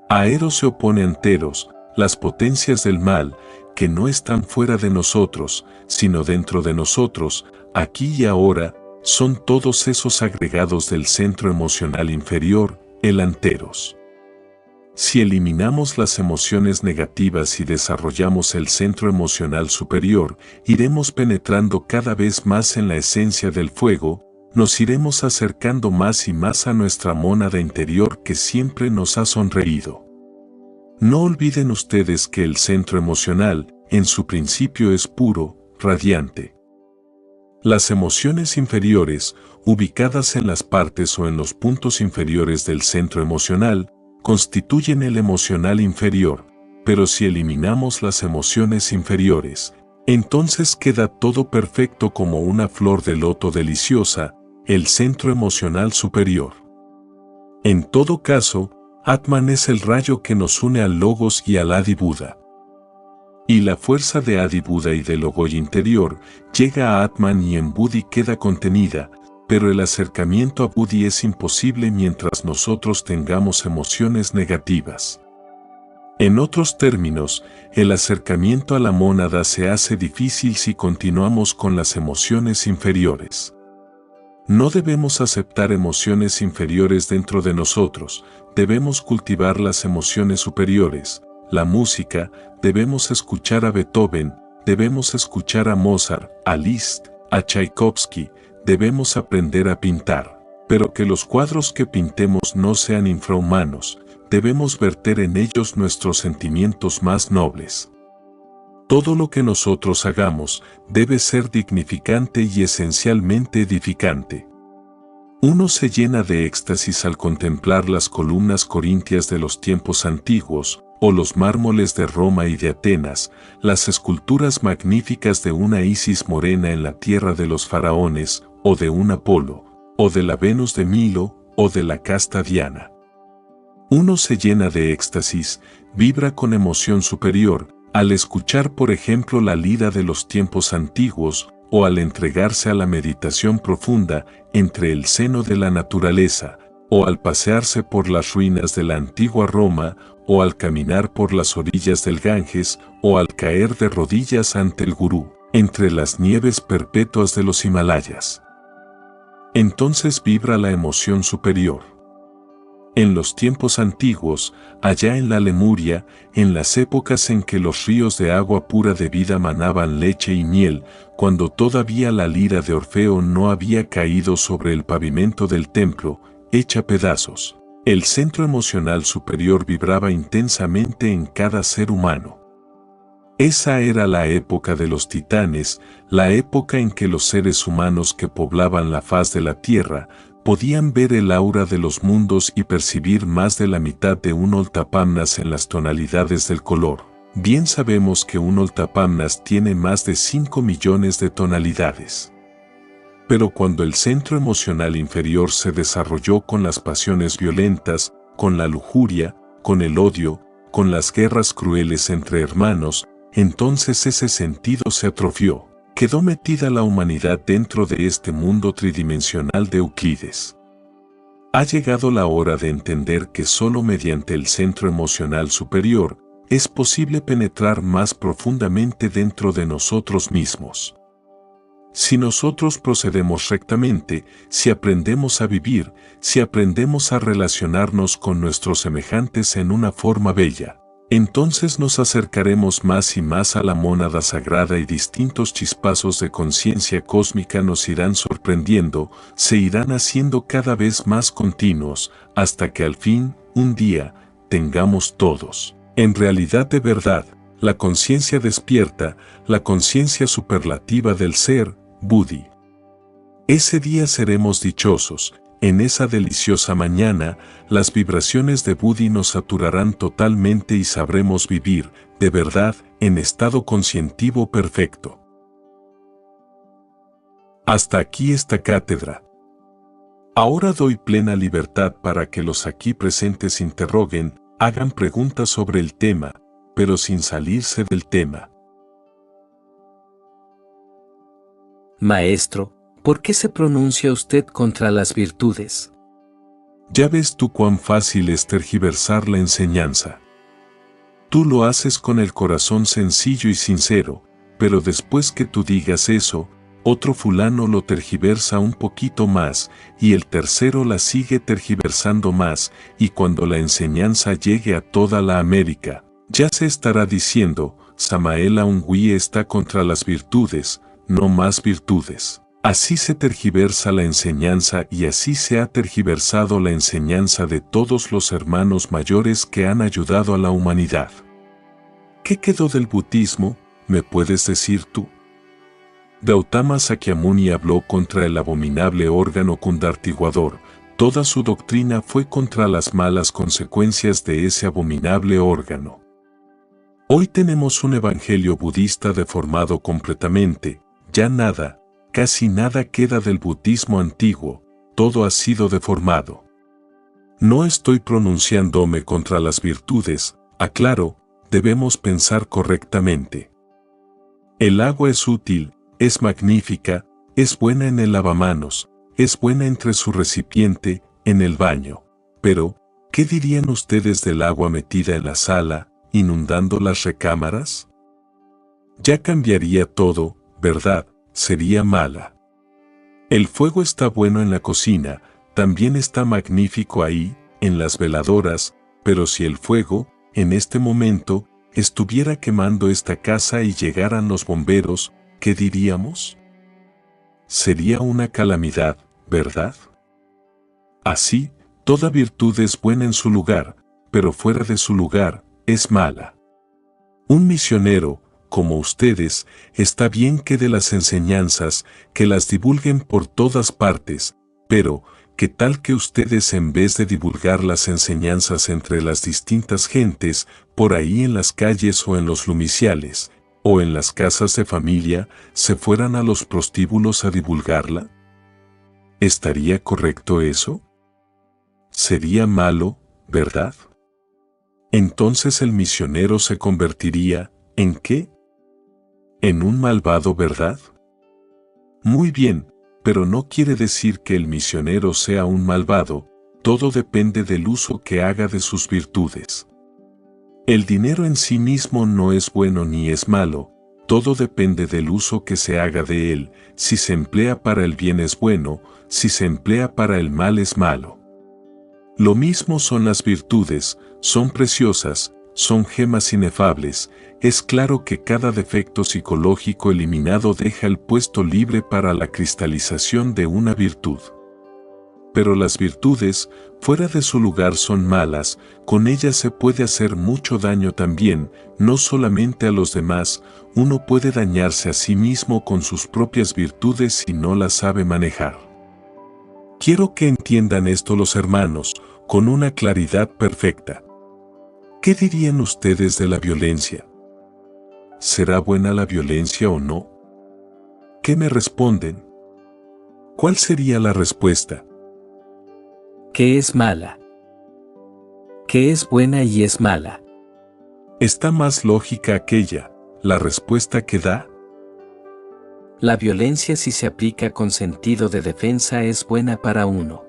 A Eros se opone Anteros, las potencias del mal, que no están fuera de nosotros, sino dentro de nosotros, aquí y ahora, son todos esos agregados del centro emocional inferior, el Anteros. Si eliminamos las emociones negativas y desarrollamos el centro emocional superior, iremos penetrando cada vez más en la esencia del fuego, nos iremos acercando más y más a nuestra mónada interior que siempre nos ha sonreído. No olviden ustedes que el centro emocional, en su principio es puro, radiante. Las emociones inferiores, ubicadas en las partes o en los puntos inferiores del centro emocional, constituyen el emocional inferior, pero si eliminamos las emociones inferiores, entonces queda todo perfecto como una flor de loto deliciosa, el centro emocional superior. En todo caso, Atman es el rayo que nos une al Logos y al Adi Buda. Y la fuerza de Adi Buda y del Logos interior llega a Atman y en Buddhi queda contenida, pero el acercamiento a Buddhi es imposible mientras nosotros tengamos emociones negativas. En otros términos, el acercamiento a la mónada se hace difícil si continuamos con las emociones inferiores. No debemos aceptar emociones inferiores dentro de nosotros, debemos cultivar las emociones superiores, la música, debemos escuchar a Beethoven, debemos escuchar a Mozart, a Liszt, a Tchaikovsky, debemos aprender a pintar, pero que los cuadros que pintemos no sean infrahumanos, debemos verter en ellos nuestros sentimientos más nobles. Todo lo que nosotros hagamos debe ser dignificante y esencialmente edificante. Uno se llena de éxtasis al contemplar las columnas corintias de los tiempos antiguos, o los mármoles de Roma y de Atenas, las esculturas magníficas de una Isis morena en la tierra de los faraones, o de un Apolo, o de la Venus de Milo, o de la casta Diana. Uno se llena de éxtasis, vibra con emoción superior, al escuchar por ejemplo la lira de los tiempos antiguos, o al entregarse a la meditación profunda entre el seno de la naturaleza, o al pasearse por las ruinas de la antigua Roma, o al caminar por las orillas del Ganges, o al caer de rodillas ante el Gurú, entre las nieves perpetuas de los Himalayas. Entonces vibra la emoción superior. En los tiempos antiguos, allá en la Lemuria, en las épocas en que los ríos de agua pura de vida manaban leche y miel, cuando todavía la lira de Orfeo no había caído sobre el pavimento del templo, hecha pedazos, el centro emocional superior vibraba intensamente en cada ser humano. Esa era la época de los titanes, la época en que los seres humanos que poblaban la faz de la tierra, podían ver el aura de los mundos y percibir más de la mitad de un Oltapamnas en las tonalidades del color. Bien sabemos que un Oltapamnas tiene más de 5 millones de tonalidades. Pero cuando el centro emocional inferior se desarrolló con las pasiones violentas, con la lujuria, con el odio, con las guerras crueles entre hermanos, entonces ese sentido se atrofió. Quedó metida la humanidad dentro de este mundo tridimensional de Euclides. Ha llegado la hora de entender que solo mediante el centro emocional superior es posible penetrar más profundamente dentro de nosotros mismos. Si nosotros procedemos rectamente, si aprendemos a vivir, si aprendemos a relacionarnos con nuestros semejantes en una forma bella, entonces nos acercaremos más y más a la mónada sagrada y distintos chispazos de conciencia cósmica nos irán sorprendiendo, se irán haciendo cada vez más continuos, hasta que al fin, un día, tengamos todos, en realidad de verdad, la conciencia despierta, la conciencia superlativa del ser, Buddhi. Ese día seremos dichosos. En esa deliciosa mañana, las vibraciones de Buddhi nos saturarán totalmente y sabremos vivir, de verdad, en estado conscientivo perfecto. Hasta aquí esta cátedra. Ahora doy plena libertad para que los aquí presentes interroguen, hagan preguntas sobre el tema, pero sin salirse del tema.
Maestro, ¿por qué se pronuncia usted contra las virtudes?
Ya ves tú cuán fácil es tergiversar la enseñanza. Tú lo haces con el corazón sencillo y sincero, pero después que tú digas eso, otro fulano lo tergiversa un poquito más, y el tercero la sigue tergiversando más, y cuando la enseñanza llegue a toda la América, ya se estará diciendo, Samael Aungui está contra las virtudes, no más virtudes. Así se tergiversa la enseñanza y así se ha tergiversado la enseñanza de todos los hermanos mayores que han ayudado a la humanidad. ¿Qué quedó del budismo? ¿Me puedes decir tú? Gautama Sakyamuni habló contra el abominable órgano cundartiguador. Toda su doctrina fue contra las malas consecuencias de ese abominable órgano. Hoy tenemos un evangelio budista deformado completamente. Ya nada, casi nada queda del budismo antiguo, todo ha sido deformado. No estoy pronunciándome contra las virtudes, aclaro, debemos pensar correctamente. El agua es útil, es magnífica, es buena en el lavamanos, es buena entre su recipiente, en el baño. Pero, ¿qué dirían ustedes del agua metida en la sala, inundando las recámaras? Ya cambiaría todo, ¿verdad? Sería mala. El fuego está bueno en la cocina, también está magnífico ahí, en las veladoras, pero si el fuego, en este momento, estuviera quemando esta casa y llegaran los bomberos, ¿qué diríamos? Sería una calamidad, ¿verdad? Así, toda virtud es buena en su lugar, pero fuera de su lugar, es mala. Un misionero, como ustedes, está bien que dé las enseñanzas, que las divulguen por todas partes, pero, ¿qué tal que ustedes en vez de divulgar las enseñanzas entre las distintas gentes, por ahí en las calles o en los lumiciales, o en las casas de familia, se fueran a los prostíbulos a divulgarla? ¿Estaría correcto eso? Sería malo, ¿verdad? Entonces el misionero se convertiría, ¿en qué? En un malvado, ¿verdad? Muy bien, pero no quiere decir que el misionero sea un malvado, todo depende del uso que haga de sus virtudes. El dinero en sí mismo no es bueno ni es malo, todo depende del uso que se haga de él, si se emplea para el bien es bueno, si se emplea para el mal es malo. Lo mismo son las virtudes, son preciosas, son gemas inefables, es claro que cada defecto psicológico eliminado deja el puesto libre para la cristalización de una virtud. Pero las virtudes, fuera de su lugar son malas, con ellas se puede hacer mucho daño también, no solamente a los demás, uno puede dañarse a sí mismo con sus propias virtudes si no las sabe manejar. Quiero que entiendan esto los hermanos, con una claridad perfecta. ¿Qué dirían ustedes de la violencia? ¿Será buena la violencia o no? ¿Qué me responden? ¿Cuál sería la respuesta?
Que es mala. Que es buena y es mala.
¿Está más lógica aquella, la respuesta que da?
La violencia, si se aplica con sentido de defensa, es buena para uno.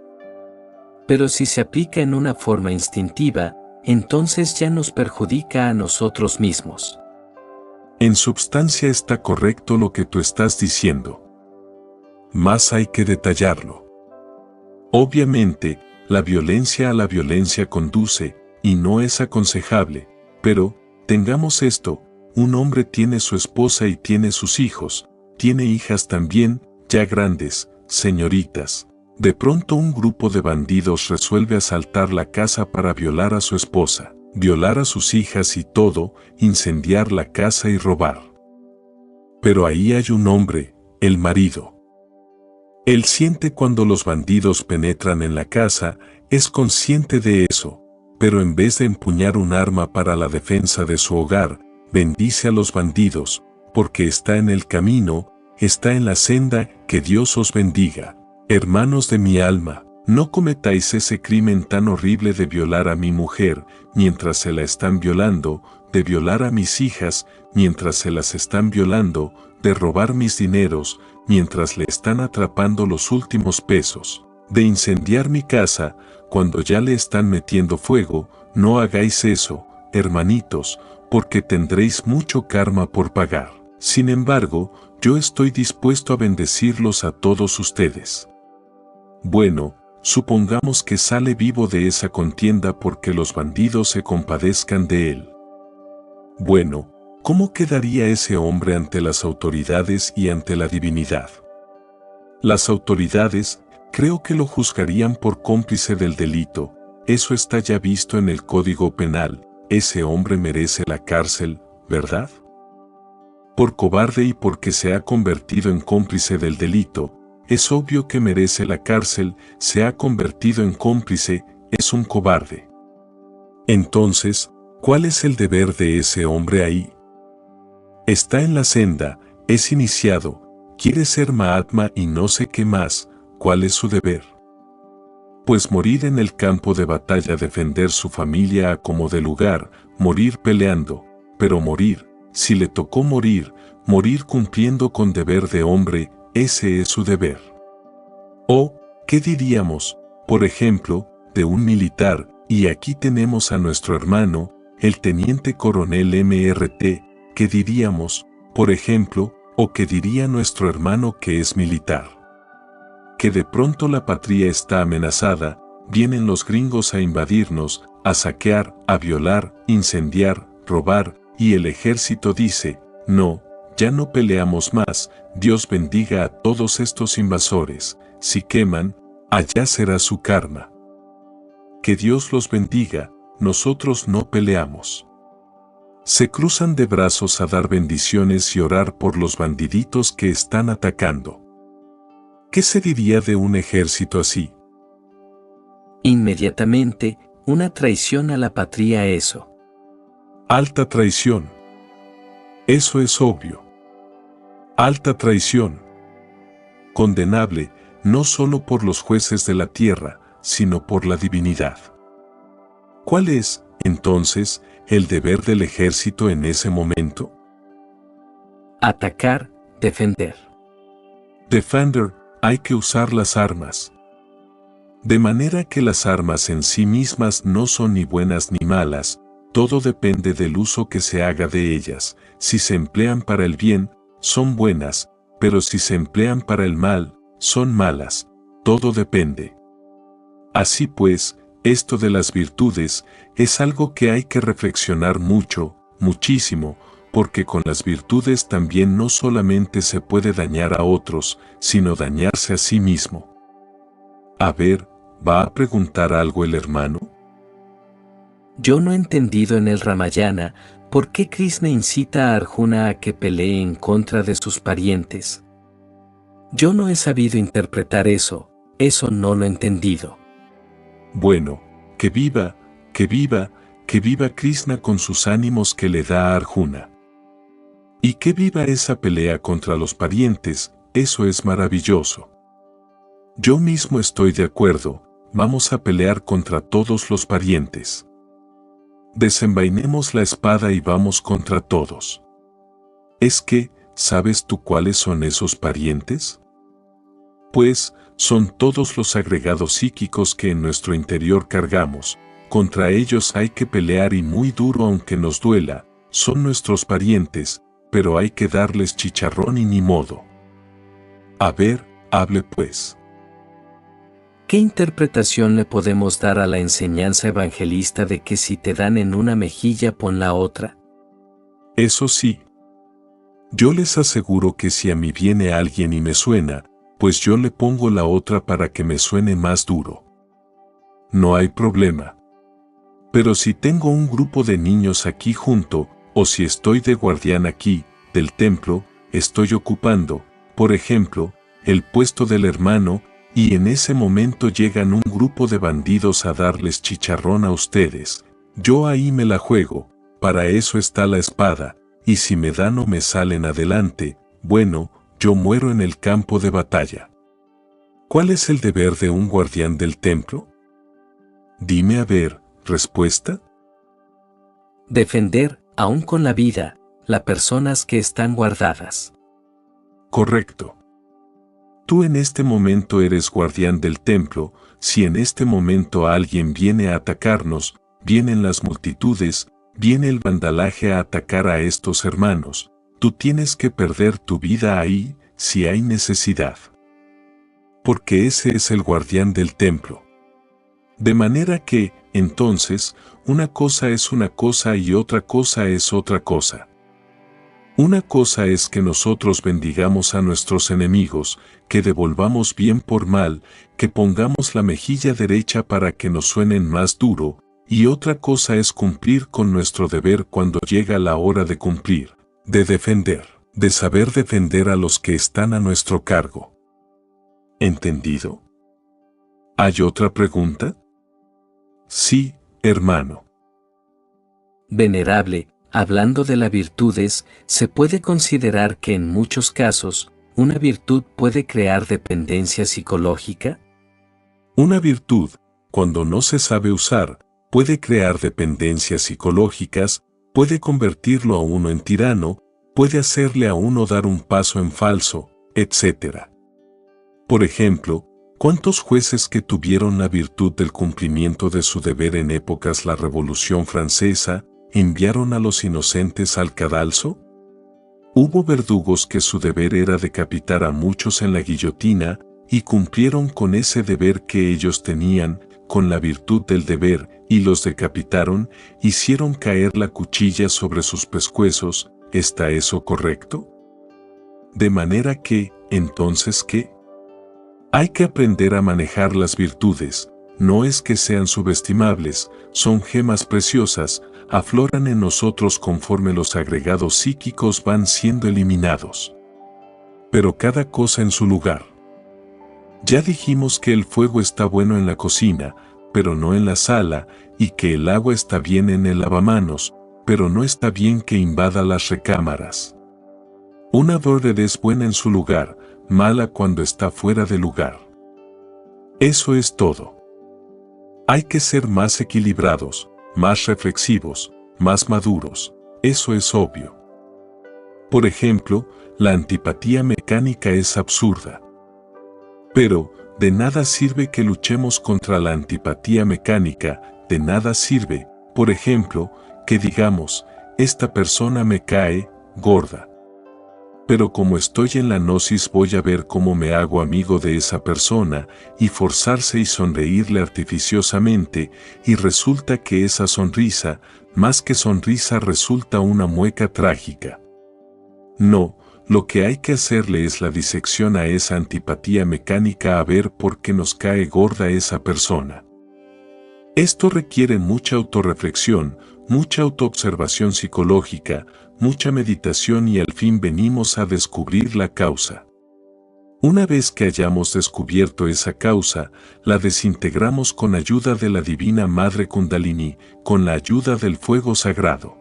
Pero si se aplica en una forma instintiva, entonces ya nos perjudica a nosotros mismos.
En substancia está correcto lo que tú estás diciendo. Más hay que detallarlo. Obviamente, la violencia a la violencia conduce, y no es aconsejable, pero, tengamos esto, un hombre tiene su esposa y tiene sus hijos, tiene hijas también, ya grandes, señoritas. De pronto un grupo de bandidos resuelve asaltar la casa para violar a su esposa, violar a sus hijas y todo, incendiar la casa y robar. Pero ahí hay un hombre, el marido. Él siente cuando los bandidos penetran en la casa, es consciente de eso, pero en vez de empuñar un arma para la defensa de su hogar, bendice a los bandidos, porque está en el camino, está en la senda, que Dios os bendiga. Hermanos de mi alma, no cometáis ese crimen tan horrible de violar a mi mujer, mientras se la están violando, de violar a mis hijas, mientras se las están violando, de robar mis dineros, mientras le están atrapando los últimos pesos, de incendiar mi casa, cuando ya le están metiendo fuego. No hagáis eso, hermanitos, porque tendréis mucho karma por pagar. Sin embargo, yo estoy dispuesto a bendecirlos a todos ustedes. Bueno, supongamos que sale vivo de esa contienda porque los bandidos se compadezcan de él. Bueno, ¿cómo quedaría ese hombre ante las autoridades y ante la divinidad? Las autoridades, creo que lo juzgarían por cómplice del delito, eso está ya visto en el Código Penal, ese hombre merece la cárcel, ¿verdad? Por cobarde y porque se ha convertido en cómplice del delito, es obvio que merece la cárcel, se ha convertido en cómplice, es un cobarde. Entonces, ¿cuál es el deber de ese hombre ahí? Está en la senda, es iniciado, quiere ser Mahatma y no sé qué más, ¿cuál es su deber? Pues morir en el campo de batalla, defender su familia a como de lugar, morir peleando, pero morir, si le tocó morir, morir cumpliendo con deber de hombre, ese es su deber. O, ¿qué diríamos, por ejemplo, de un militar? Y aquí tenemos a nuestro hermano, el teniente coronel MRT, ¿qué diríamos, por ejemplo, o qué diría nuestro hermano que es militar? Que de pronto la patria está amenazada, vienen los gringos a invadirnos, a saquear, a violar, incendiar, robar, y el ejército dice, no, ya no peleamos más, Dios bendiga a todos estos invasores, si queman, allá será su karma. Que Dios los bendiga, nosotros no peleamos. Se cruzan de brazos a dar bendiciones y orar por los bandiditos que están atacando. ¿Qué se diría de un ejército así?
Inmediatamente, una traición a la patria, eso.
Alta traición. Eso es obvio. Alta traición. Condenable, no solo por los jueces de la tierra, sino por la divinidad. ¿Cuál es, entonces, el deber del ejército en ese momento?
Atacar, defender.
Defender, hay que usar las armas. De manera que las armas en sí mismas no son ni buenas ni malas, todo depende del uso que se haga de ellas. Si se emplean para el bien, son buenas, pero si se emplean para el mal, son malas, todo depende. Así pues, esto de las virtudes es algo que hay que reflexionar mucho, muchísimo, porque con las virtudes también no solamente se puede dañar a otros, sino dañarse a sí mismo. A ver, ¿va a preguntar algo el hermano?
Yo no he entendido en el Ramayana por qué Krishna incita a Arjuna a que pelee en contra de sus parientes. Yo no he sabido interpretar eso, Eso no lo he entendido.
Bueno, que viva, que viva, que viva Krishna con sus ánimos que le da a Arjuna. Y que viva esa pelea contra los parientes, eso es maravilloso. Yo mismo estoy de acuerdo, vamos a pelear contra todos los parientes. Desenvainemos la espada y vamos contra todos. Es que, ¿sabes tú cuáles son esos parientes? Pues, son todos los agregados psíquicos que en nuestro interior cargamos. Contra ellos hay que pelear y muy duro aunque nos duela, son nuestros parientes, pero hay que darles chicharrón y ni modo. A ver, hable pues.
¿Qué interpretación le podemos dar a la enseñanza evangelista de que si te dan en una mejilla pon la otra?
Eso sí. Yo les aseguro que si a mí viene alguien y me suena, pues yo le pongo la otra para que me suene más duro. No hay problema. Pero si tengo un grupo de niños aquí junto, o si estoy de guardián aquí, del templo, estoy ocupando, por ejemplo, el puesto del hermano, y en ese momento llegan un grupo de bandidos a darles chicharrón a ustedes, yo ahí me la juego, para eso está la espada, y si me dan o me salen adelante, bueno, yo muero en el campo de batalla. ¿Cuál es el deber de un guardián del templo? Dime a ver, ¿respuesta?
Defender, aún con la vida, las personas que están guardadas.
Correcto. Tú en este momento eres guardián del templo, si en este momento alguien viene a atacarnos, vienen las multitudes, viene el vandalaje a atacar a estos hermanos, tú tienes que perder tu vida ahí, si hay necesidad. Porque ese es el guardián del templo. De manera que, entonces, una cosa es una cosa y otra cosa es otra cosa. Una cosa es que nosotros bendigamos a nuestros enemigos, que devolvamos bien por mal, que pongamos la mejilla derecha para que nos suenen más duro, y otra cosa es cumplir con nuestro deber cuando llega la hora de cumplir, de defender, de saber defender a los que están a nuestro cargo. ¿Entendido? ¿Hay otra pregunta? Sí, hermano.
Venerable, hablando de las virtudes, ¿se puede considerar que en muchos casos, una virtud puede crear dependencia psicológica?
Una virtud, cuando no se sabe usar, puede crear dependencias psicológicas, puede convertirlo a uno en tirano, puede hacerle a uno dar un paso en falso, etc. Por ejemplo, ¿cuántos jueces que tuvieron la virtud del cumplimiento de su deber en épocas la Revolución Francesa, enviaron a los inocentes al cadalso? Hubo verdugos que su deber era decapitar a muchos en la guillotina, y cumplieron con ese deber que ellos tenían, con la virtud del deber, y los decapitaron, hicieron caer la cuchilla sobre sus pescuezos. ¿Está eso correcto? De manera que, entonces, ¿qué? Hay que aprender a manejar las virtudes, no es que sean subestimables, son gemas preciosas, afloran en nosotros conforme los agregados psíquicos van siendo eliminados. Pero cada cosa en su lugar. Ya dijimos que el fuego está bueno en la cocina, pero no en la sala, y que el agua está bien en el lavamanos, pero no está bien que invada las recámaras. Una verdad es buena en su lugar, mala cuando está fuera de lugar. Eso es todo. Hay que ser más equilibrados, más reflexivos, más maduros, eso es obvio. Por ejemplo, la antipatía mecánica es absurda. Pero, de nada sirve que luchemos contra la antipatía mecánica, de nada sirve, por ejemplo, que digamos, esta persona me cae gorda. Pero como estoy en la gnosis voy a ver cómo me hago amigo de esa persona, y forzarse y sonreírle artificiosamente, y resulta que esa sonrisa, más que sonrisa resulta una mueca trágica. No, lo que hay que hacerle es la disección a esa antipatía mecánica a ver por qué nos cae gorda esa persona. Esto requiere mucha autorreflexión, mucha autoobservación psicológica, mucha meditación y al fin venimos a descubrir la causa. Una vez que hayamos descubierto esa causa, la desintegramos con ayuda de la Divina Madre Kundalini, con la ayuda del fuego sagrado.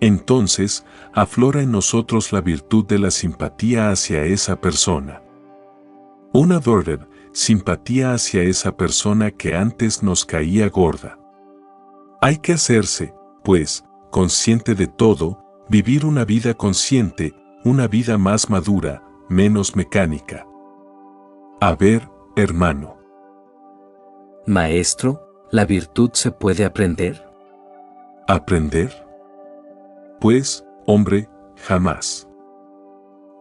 Entonces, aflora en nosotros la virtud de la simpatía hacia esa persona. Una verdad, simpatía hacia esa persona que antes nos caía gorda. Hay que hacerse, pues, consciente de todo, vivir una vida consciente, una vida más madura, menos mecánica. A ver, hermano.
Maestro, ¿la virtud se puede aprender?
¿Aprender? Pues, hombre, jamás.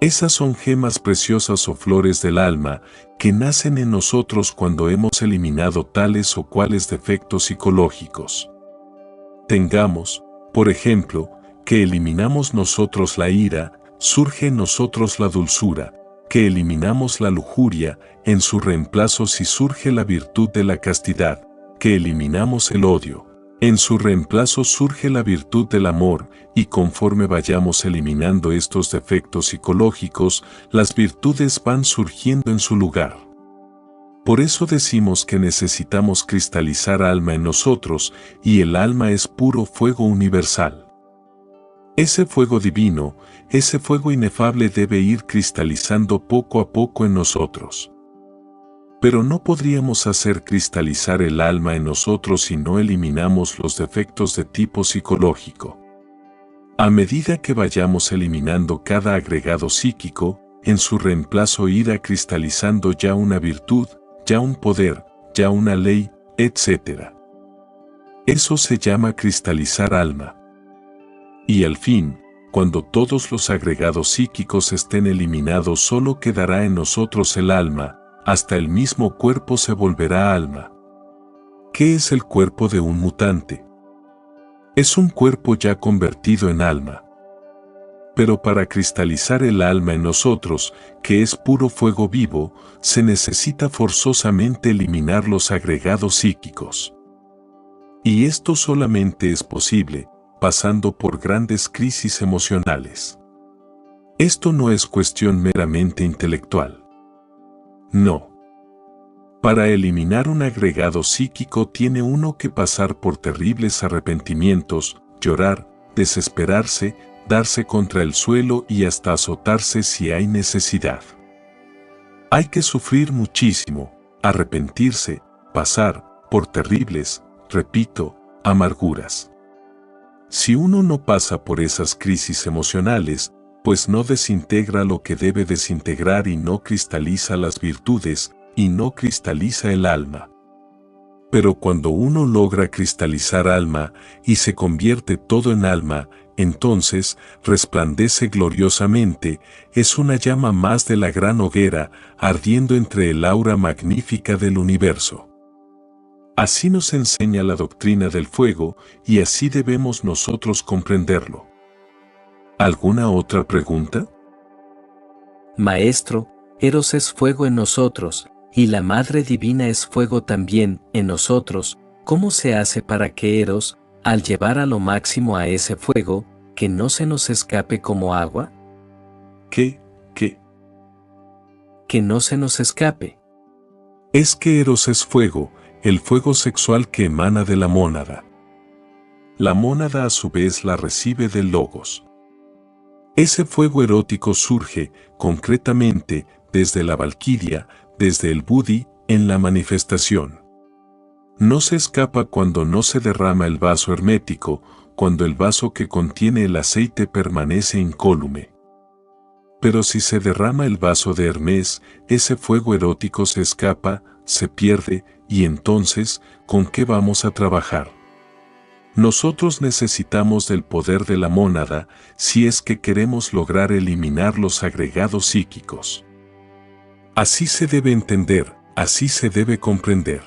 Esas son gemas preciosas o flores del alma que nacen en nosotros cuando hemos eliminado tales o cuales defectos psicológicos. Tengamos, por ejemplo, que eliminamos nosotros la ira, surge en nosotros la dulzura, que eliminamos la lujuria, en su reemplazo si surge la virtud de la castidad, que eliminamos el odio, en su reemplazo surge la virtud del amor, y conforme vayamos eliminando estos defectos psicológicos, las virtudes van surgiendo en su lugar. Por eso decimos que necesitamos cristalizar alma en nosotros, y el alma es puro fuego universal. Ese fuego divino, ese fuego inefable debe ir cristalizando poco a poco en nosotros. Pero no podríamos hacer cristalizar el alma en nosotros si no eliminamos los defectos de tipo psicológico. A medida que vayamos eliminando cada agregado psíquico, en su reemplazo irá cristalizando ya una virtud, ya un poder, ya una ley, etc. Eso se llama cristalizar alma. Y al fin, cuando todos los agregados psíquicos estén eliminados, solo quedará en nosotros el alma, hasta el mismo cuerpo se volverá alma. ¿Qué es el cuerpo de un mutante? Es un cuerpo ya convertido en alma. Pero para cristalizar el alma en nosotros, que es puro fuego vivo, se necesita forzosamente eliminar los agregados psíquicos. Y esto solamente es posible pasando por grandes crisis emocionales. Esto no es cuestión meramente intelectual. No. Para eliminar un agregado psíquico tiene uno que pasar por terribles arrepentimientos, llorar, desesperarse, darse contra el suelo y hasta azotarse si hay necesidad. Hay que sufrir muchísimo, arrepentirse, pasar por terribles, repito, amarguras. Si uno no pasa por esas crisis emocionales, pues no desintegra lo que debe desintegrar y no cristaliza las virtudes, y no cristaliza el alma. Pero cuando uno logra cristalizar alma y se convierte todo en alma, entonces resplandece gloriosamente, es una llama más de la gran hoguera, ardiendo entre el aura magnífica del universo. Así nos enseña la doctrina del fuego, y así debemos nosotros comprenderlo. ¿Alguna otra pregunta?
Maestro, Eros es fuego en nosotros, y la Madre Divina es fuego también en nosotros. ¿Cómo se hace para que Eros, al llevar a lo máximo a ese fuego, que no se nos escape como agua?
¿Qué?
Que no se nos escape.
Es que Eros es fuego, el fuego sexual que emana de la mónada. La mónada a su vez la recibe del logos. Ese fuego erótico surge, concretamente, desde la valquiria, desde el buddhi, en la manifestación. No se escapa cuando no se derrama el vaso hermético, cuando el vaso que contiene el aceite permanece incólume. Pero si se derrama el vaso de Hermes, ese fuego erótico se escapa, se pierde, y entonces, ¿con qué vamos a trabajar? Nosotros necesitamos del poder de la mónada si es que queremos lograr eliminar los agregados psíquicos. Así se debe entender, así se debe comprender.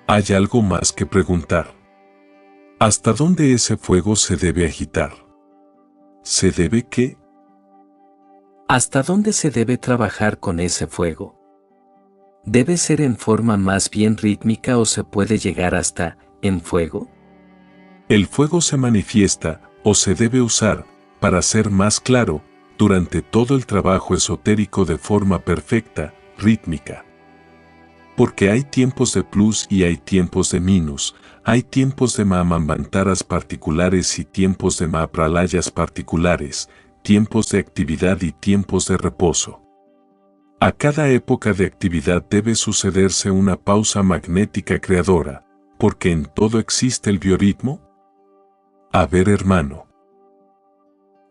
¿Hay algo más que preguntar? ¿Hasta dónde ese fuego se debe agitar? ¿Se debe qué?
¿Hasta dónde se debe trabajar con ese fuego? ¿Debe ser en forma más bien rítmica o se puede llegar hasta en fuego?
El fuego se manifiesta, o se debe usar, para ser más claro, durante todo el trabajo esotérico de forma perfecta, rítmica. Porque hay tiempos de plus y hay tiempos de minus, hay tiempos de Mahammantaras particulares y tiempos de Mahapralayas particulares, tiempos de actividad y tiempos de reposo. A cada época de actividad debe sucederse una pausa magnética creadora, porque en todo existe el biorritmo. A ver, hermano.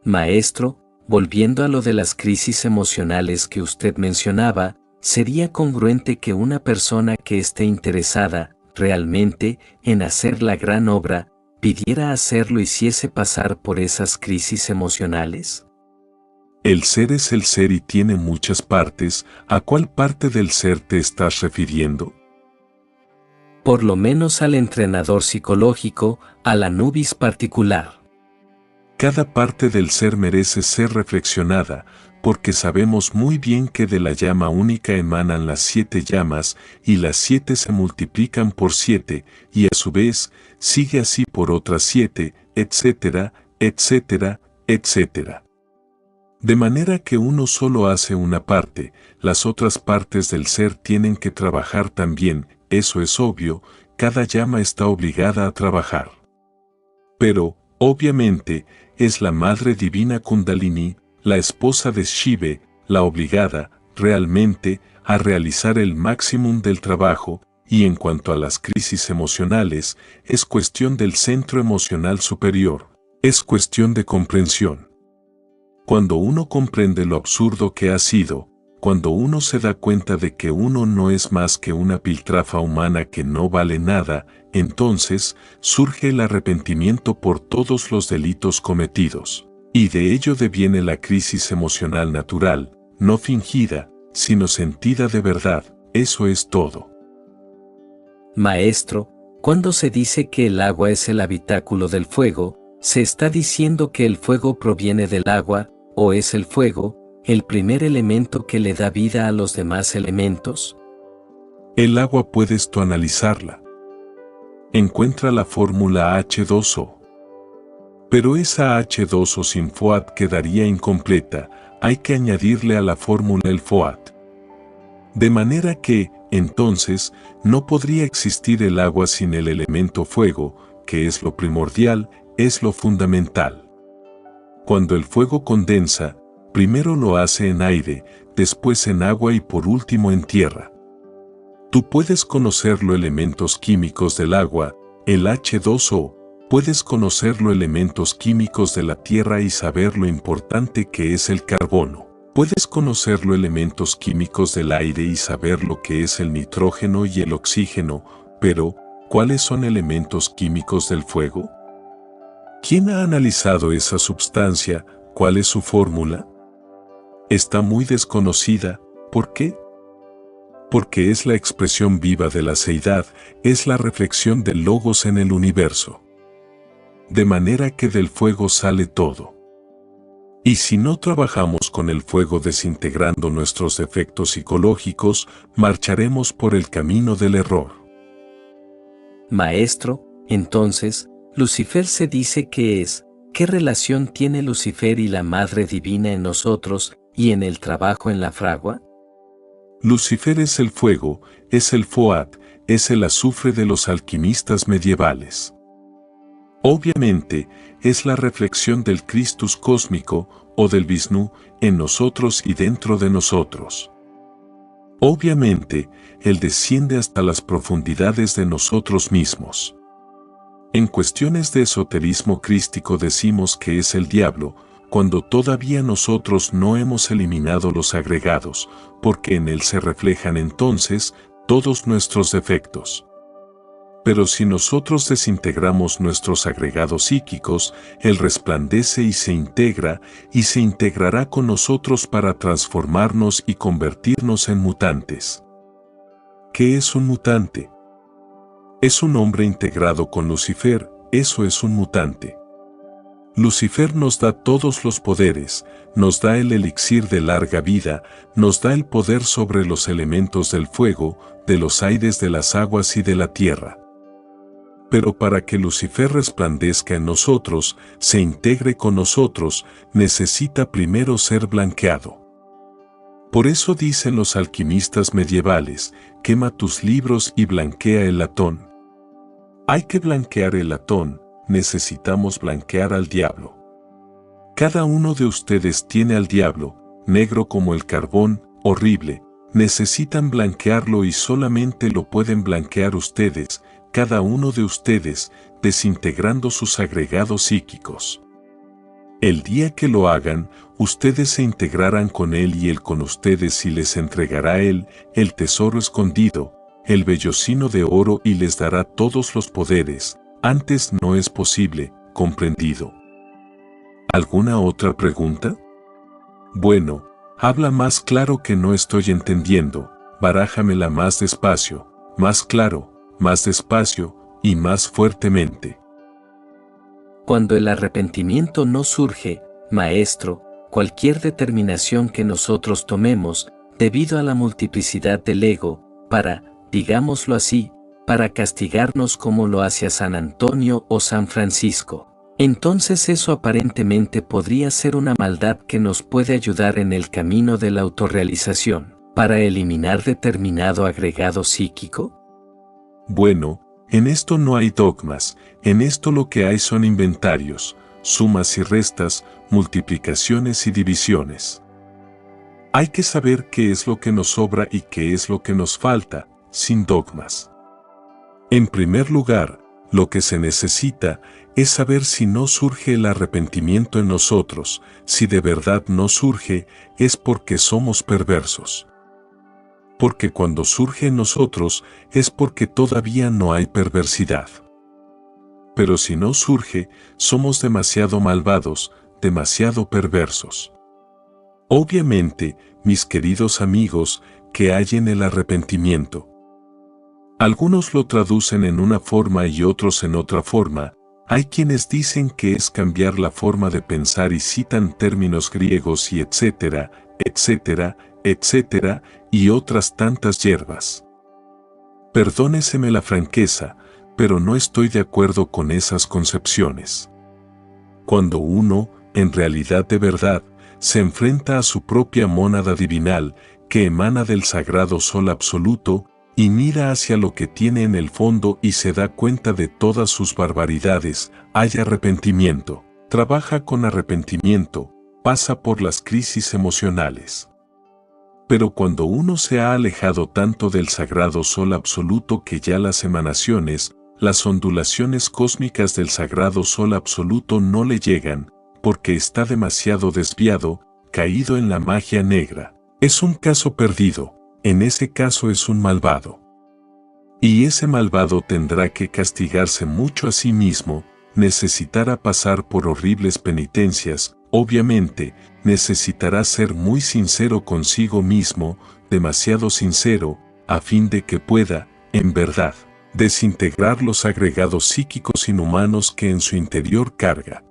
Maestro, volviendo a lo de las crisis emocionales que usted mencionaba, ¿sería congruente que una persona que esté interesada, realmente, en hacer la gran obra, pidiera hacerlo y hiciese pasar por esas crisis emocionales?
El ser es el ser y tiene muchas partes. ¿A cuál parte del ser te estás refiriendo?
Por lo menos al entrenador psicológico, al Anubis particular.
Cada parte del ser merece ser reflexionada, porque sabemos muy bien que de la llama única emanan las 7 llamas, y las 7 se multiplican por 7, y a su vez, sigue así por otras 7, etcétera, etcétera, etcétera. De manera que uno solo hace una parte, las otras partes del ser tienen que trabajar también, eso es obvio, cada llama está obligada a trabajar. Pero, obviamente, es la Madre Divina Kundalini, la esposa de Shiva, la obligada, realmente, a realizar el máximo del trabajo, y en cuanto a las crisis emocionales, es cuestión del centro emocional superior, es cuestión de comprensión. Cuando uno comprende lo absurdo que ha sido, cuando uno se da cuenta de que uno no es más que una piltrafa humana que no vale nada, entonces surge el arrepentimiento por todos los delitos cometidos. Y de ello deviene la crisis emocional natural, no fingida, sino sentida de verdad, eso es todo.
Maestro, cuando se dice que el agua es el habitáculo del fuego, ¿se está diciendo que el fuego proviene del agua, o es el fuego, el primer elemento que le da vida a los demás elementos?
El agua puedes tú analizarla. Encuentra la fórmula H2O. Pero esa H2O sin FOAT quedaría incompleta, hay que añadirle a la fórmula el FOAT. De manera que, entonces, no podría existir el agua sin el elemento fuego, que es lo primordial, es lo fundamental. Cuando el fuego condensa, primero lo hace en aire, después en agua y por último en tierra. Tú puedes conocer los elementos químicos del agua, el H2O, puedes conocer los elementos químicos de la tierra y saber lo importante que es el carbono. Puedes conocer los elementos químicos del aire y saber lo que es el nitrógeno y el oxígeno, pero, ¿cuáles son elementos químicos del fuego? ¿Quién ha analizado esa sustancia? ¿Cuál es su fórmula? Está muy desconocida. ¿Por qué? Porque es la expresión viva de la seidad, es la reflexión del logos en el universo. De manera que del fuego sale todo. Y si no trabajamos con el fuego desintegrando nuestros defectos psicológicos, marcharemos por el camino del error.
Maestro, entonces, Lucifer se dice que es, ¿qué relación tiene Lucifer y la Madre Divina en nosotros y en el trabajo en la fragua?
Lucifer es el fuego, es el FOAT, es el azufre de los alquimistas medievales. Obviamente, es la reflexión del Christus cósmico o del Vishnu en nosotros y dentro de nosotros. Obviamente, Él desciende hasta las profundidades de nosotros mismos. En cuestiones de esoterismo crístico decimos que es el diablo, cuando todavía nosotros no hemos eliminado los agregados, porque en él se reflejan entonces todos nuestros defectos. Pero si nosotros desintegramos nuestros agregados psíquicos, él resplandece y se integrará con nosotros para transformarnos y convertirnos en mutantes. ¿Qué es un mutante? Es un hombre integrado con Lucifer, eso es un mutante. Lucifer nos da todos los poderes, nos da el elixir de larga vida, nos da el poder sobre los elementos del fuego, de los aires, de las aguas y de la tierra. Pero para que Lucifer resplandezca en nosotros, se integre con nosotros, necesita primero ser blanqueado. Por eso dicen los alquimistas medievales, quema tus libros y blanquea el latón. Hay que blanquear el latón, necesitamos blanquear al diablo. Cada uno de ustedes tiene al diablo, negro como el carbón, horrible, necesitan blanquearlo y solamente lo pueden blanquear ustedes, cada uno de ustedes, desintegrando sus agregados psíquicos. El día que lo hagan, ustedes se integrarán con él y él con ustedes y les entregará a él el tesoro escondido, el vellocino de oro y les dará todos los poderes. Antes no es posible, ¿comprendido? ¿Alguna otra pregunta? Bueno, habla más claro que no estoy entendiendo, barájamela más despacio, más claro, más despacio y más fuertemente.
Cuando el arrepentimiento no surge, maestro, cualquier determinación que nosotros tomemos, debido a la multiplicidad del ego, para, digámoslo así, para castigarnos como lo hacía San Antonio o San Francisco, entonces eso aparentemente podría ser una maldad que nos puede ayudar en el camino de la autorrealización, para eliminar determinado agregado psíquico.
Bueno, en esto no hay dogmas, en esto lo que hay son inventarios, sumas y restas, multiplicaciones y divisiones. Hay que saber qué es lo que nos sobra y qué es lo que nos falta, sin dogmas. En primer lugar, lo que se necesita es saber si no surge el arrepentimiento en nosotros. Si de verdad no surge, es porque somos perversos. Porque cuando surge en nosotros, es porque todavía no hay perversidad. Pero si no surge, somos demasiado malvados, demasiado perversos. Obviamente, mis queridos amigos, que hay en el arrepentimiento. Algunos lo traducen en una forma y otros en otra forma. Hay quienes dicen que es cambiar la forma de pensar y citan términos griegos y etcétera, etcétera, etcétera, y otras tantas hierbas. Perdóneseme la franqueza, pero no estoy de acuerdo con esas concepciones. Cuando uno, en realidad de verdad, se enfrenta a su propia mónada divinal, que emana del sagrado sol absoluto, y mira hacia lo que tiene en el fondo y se da cuenta de todas sus barbaridades, hay arrepentimiento, trabaja con arrepentimiento, pasa por las crisis emocionales. Pero cuando uno se ha alejado tanto del sagrado sol absoluto que ya las emanaciones, las ondulaciones cósmicas del sagrado sol absoluto no le llegan, porque está demasiado desviado, caído en la magia negra, es un caso perdido. En ese caso es un malvado. Y ese malvado tendrá que castigarse mucho a sí mismo, necesitará pasar por horribles penitencias, obviamente, necesitará ser muy sincero consigo mismo, demasiado sincero, a fin de que pueda, en verdad, desintegrar los agregados psíquicos inhumanos que en su interior carga.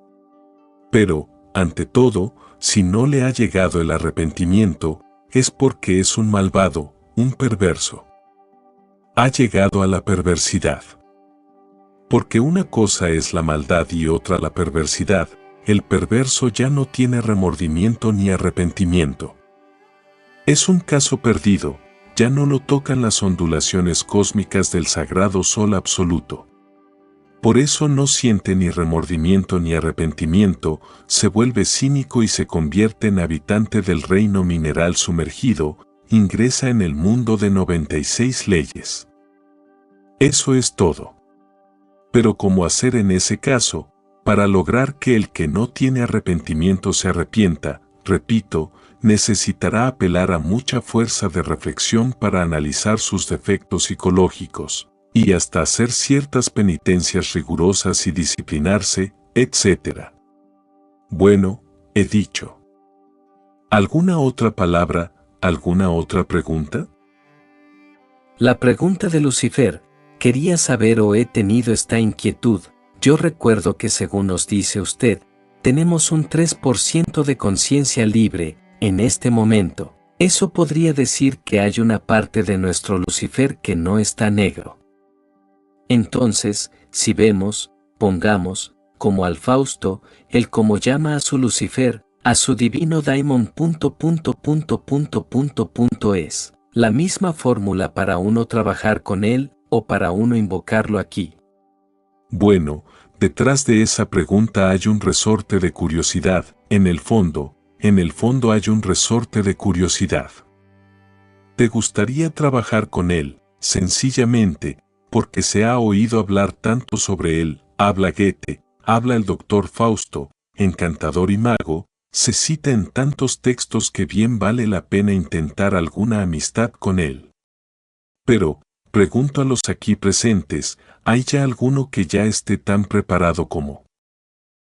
Pero, ante todo, si no le ha llegado el arrepentimiento, es porque es un malvado, un perverso. Ha llegado a la perversidad. Porque una cosa es la maldad y otra la perversidad, el perverso ya no tiene remordimiento ni arrepentimiento. Es un caso perdido, ya no lo tocan las ondulaciones cósmicas del sagrado sol absoluto. Por eso no siente ni remordimiento ni arrepentimiento, se vuelve cínico y se convierte en habitante del reino mineral sumergido, ingresa en el mundo de 96 leyes. Eso es todo. Pero ¿cómo hacer en ese caso, para lograr que el que no tiene arrepentimiento se arrepienta? Repito, necesitará apelar a mucha fuerza de reflexión para analizar sus defectos psicológicos, y hasta hacer ciertas penitencias rigurosas y disciplinarse, etc. Bueno, he dicho. ¿Alguna otra palabra, alguna otra pregunta?
La pregunta de Lucifer, quería saber o he tenido esta inquietud, yo recuerdo que según nos dice usted, tenemos un 3% de conciencia libre, en este momento. Eso podría decir que hay una parte de nuestro Lucifer que no está negro. Entonces, si vemos, pongamos, como al Fausto, el como llama a su Lucifer, a su divino daimon. Es la misma fórmula para uno trabajar con él o para uno invocarlo aquí.
Bueno, detrás de esa pregunta hay un resorte de curiosidad, en el fondo hay un resorte de curiosidad. ¿Te gustaría trabajar con él, sencillamente, porque se ha oído hablar tanto sobre él? Habla Goethe, habla el doctor Fausto, encantador y mago, se cita en tantos textos que bien vale la pena intentar alguna amistad con él. Pero, pregunto a los aquí presentes, ¿hay ya alguno que ya esté tan preparado como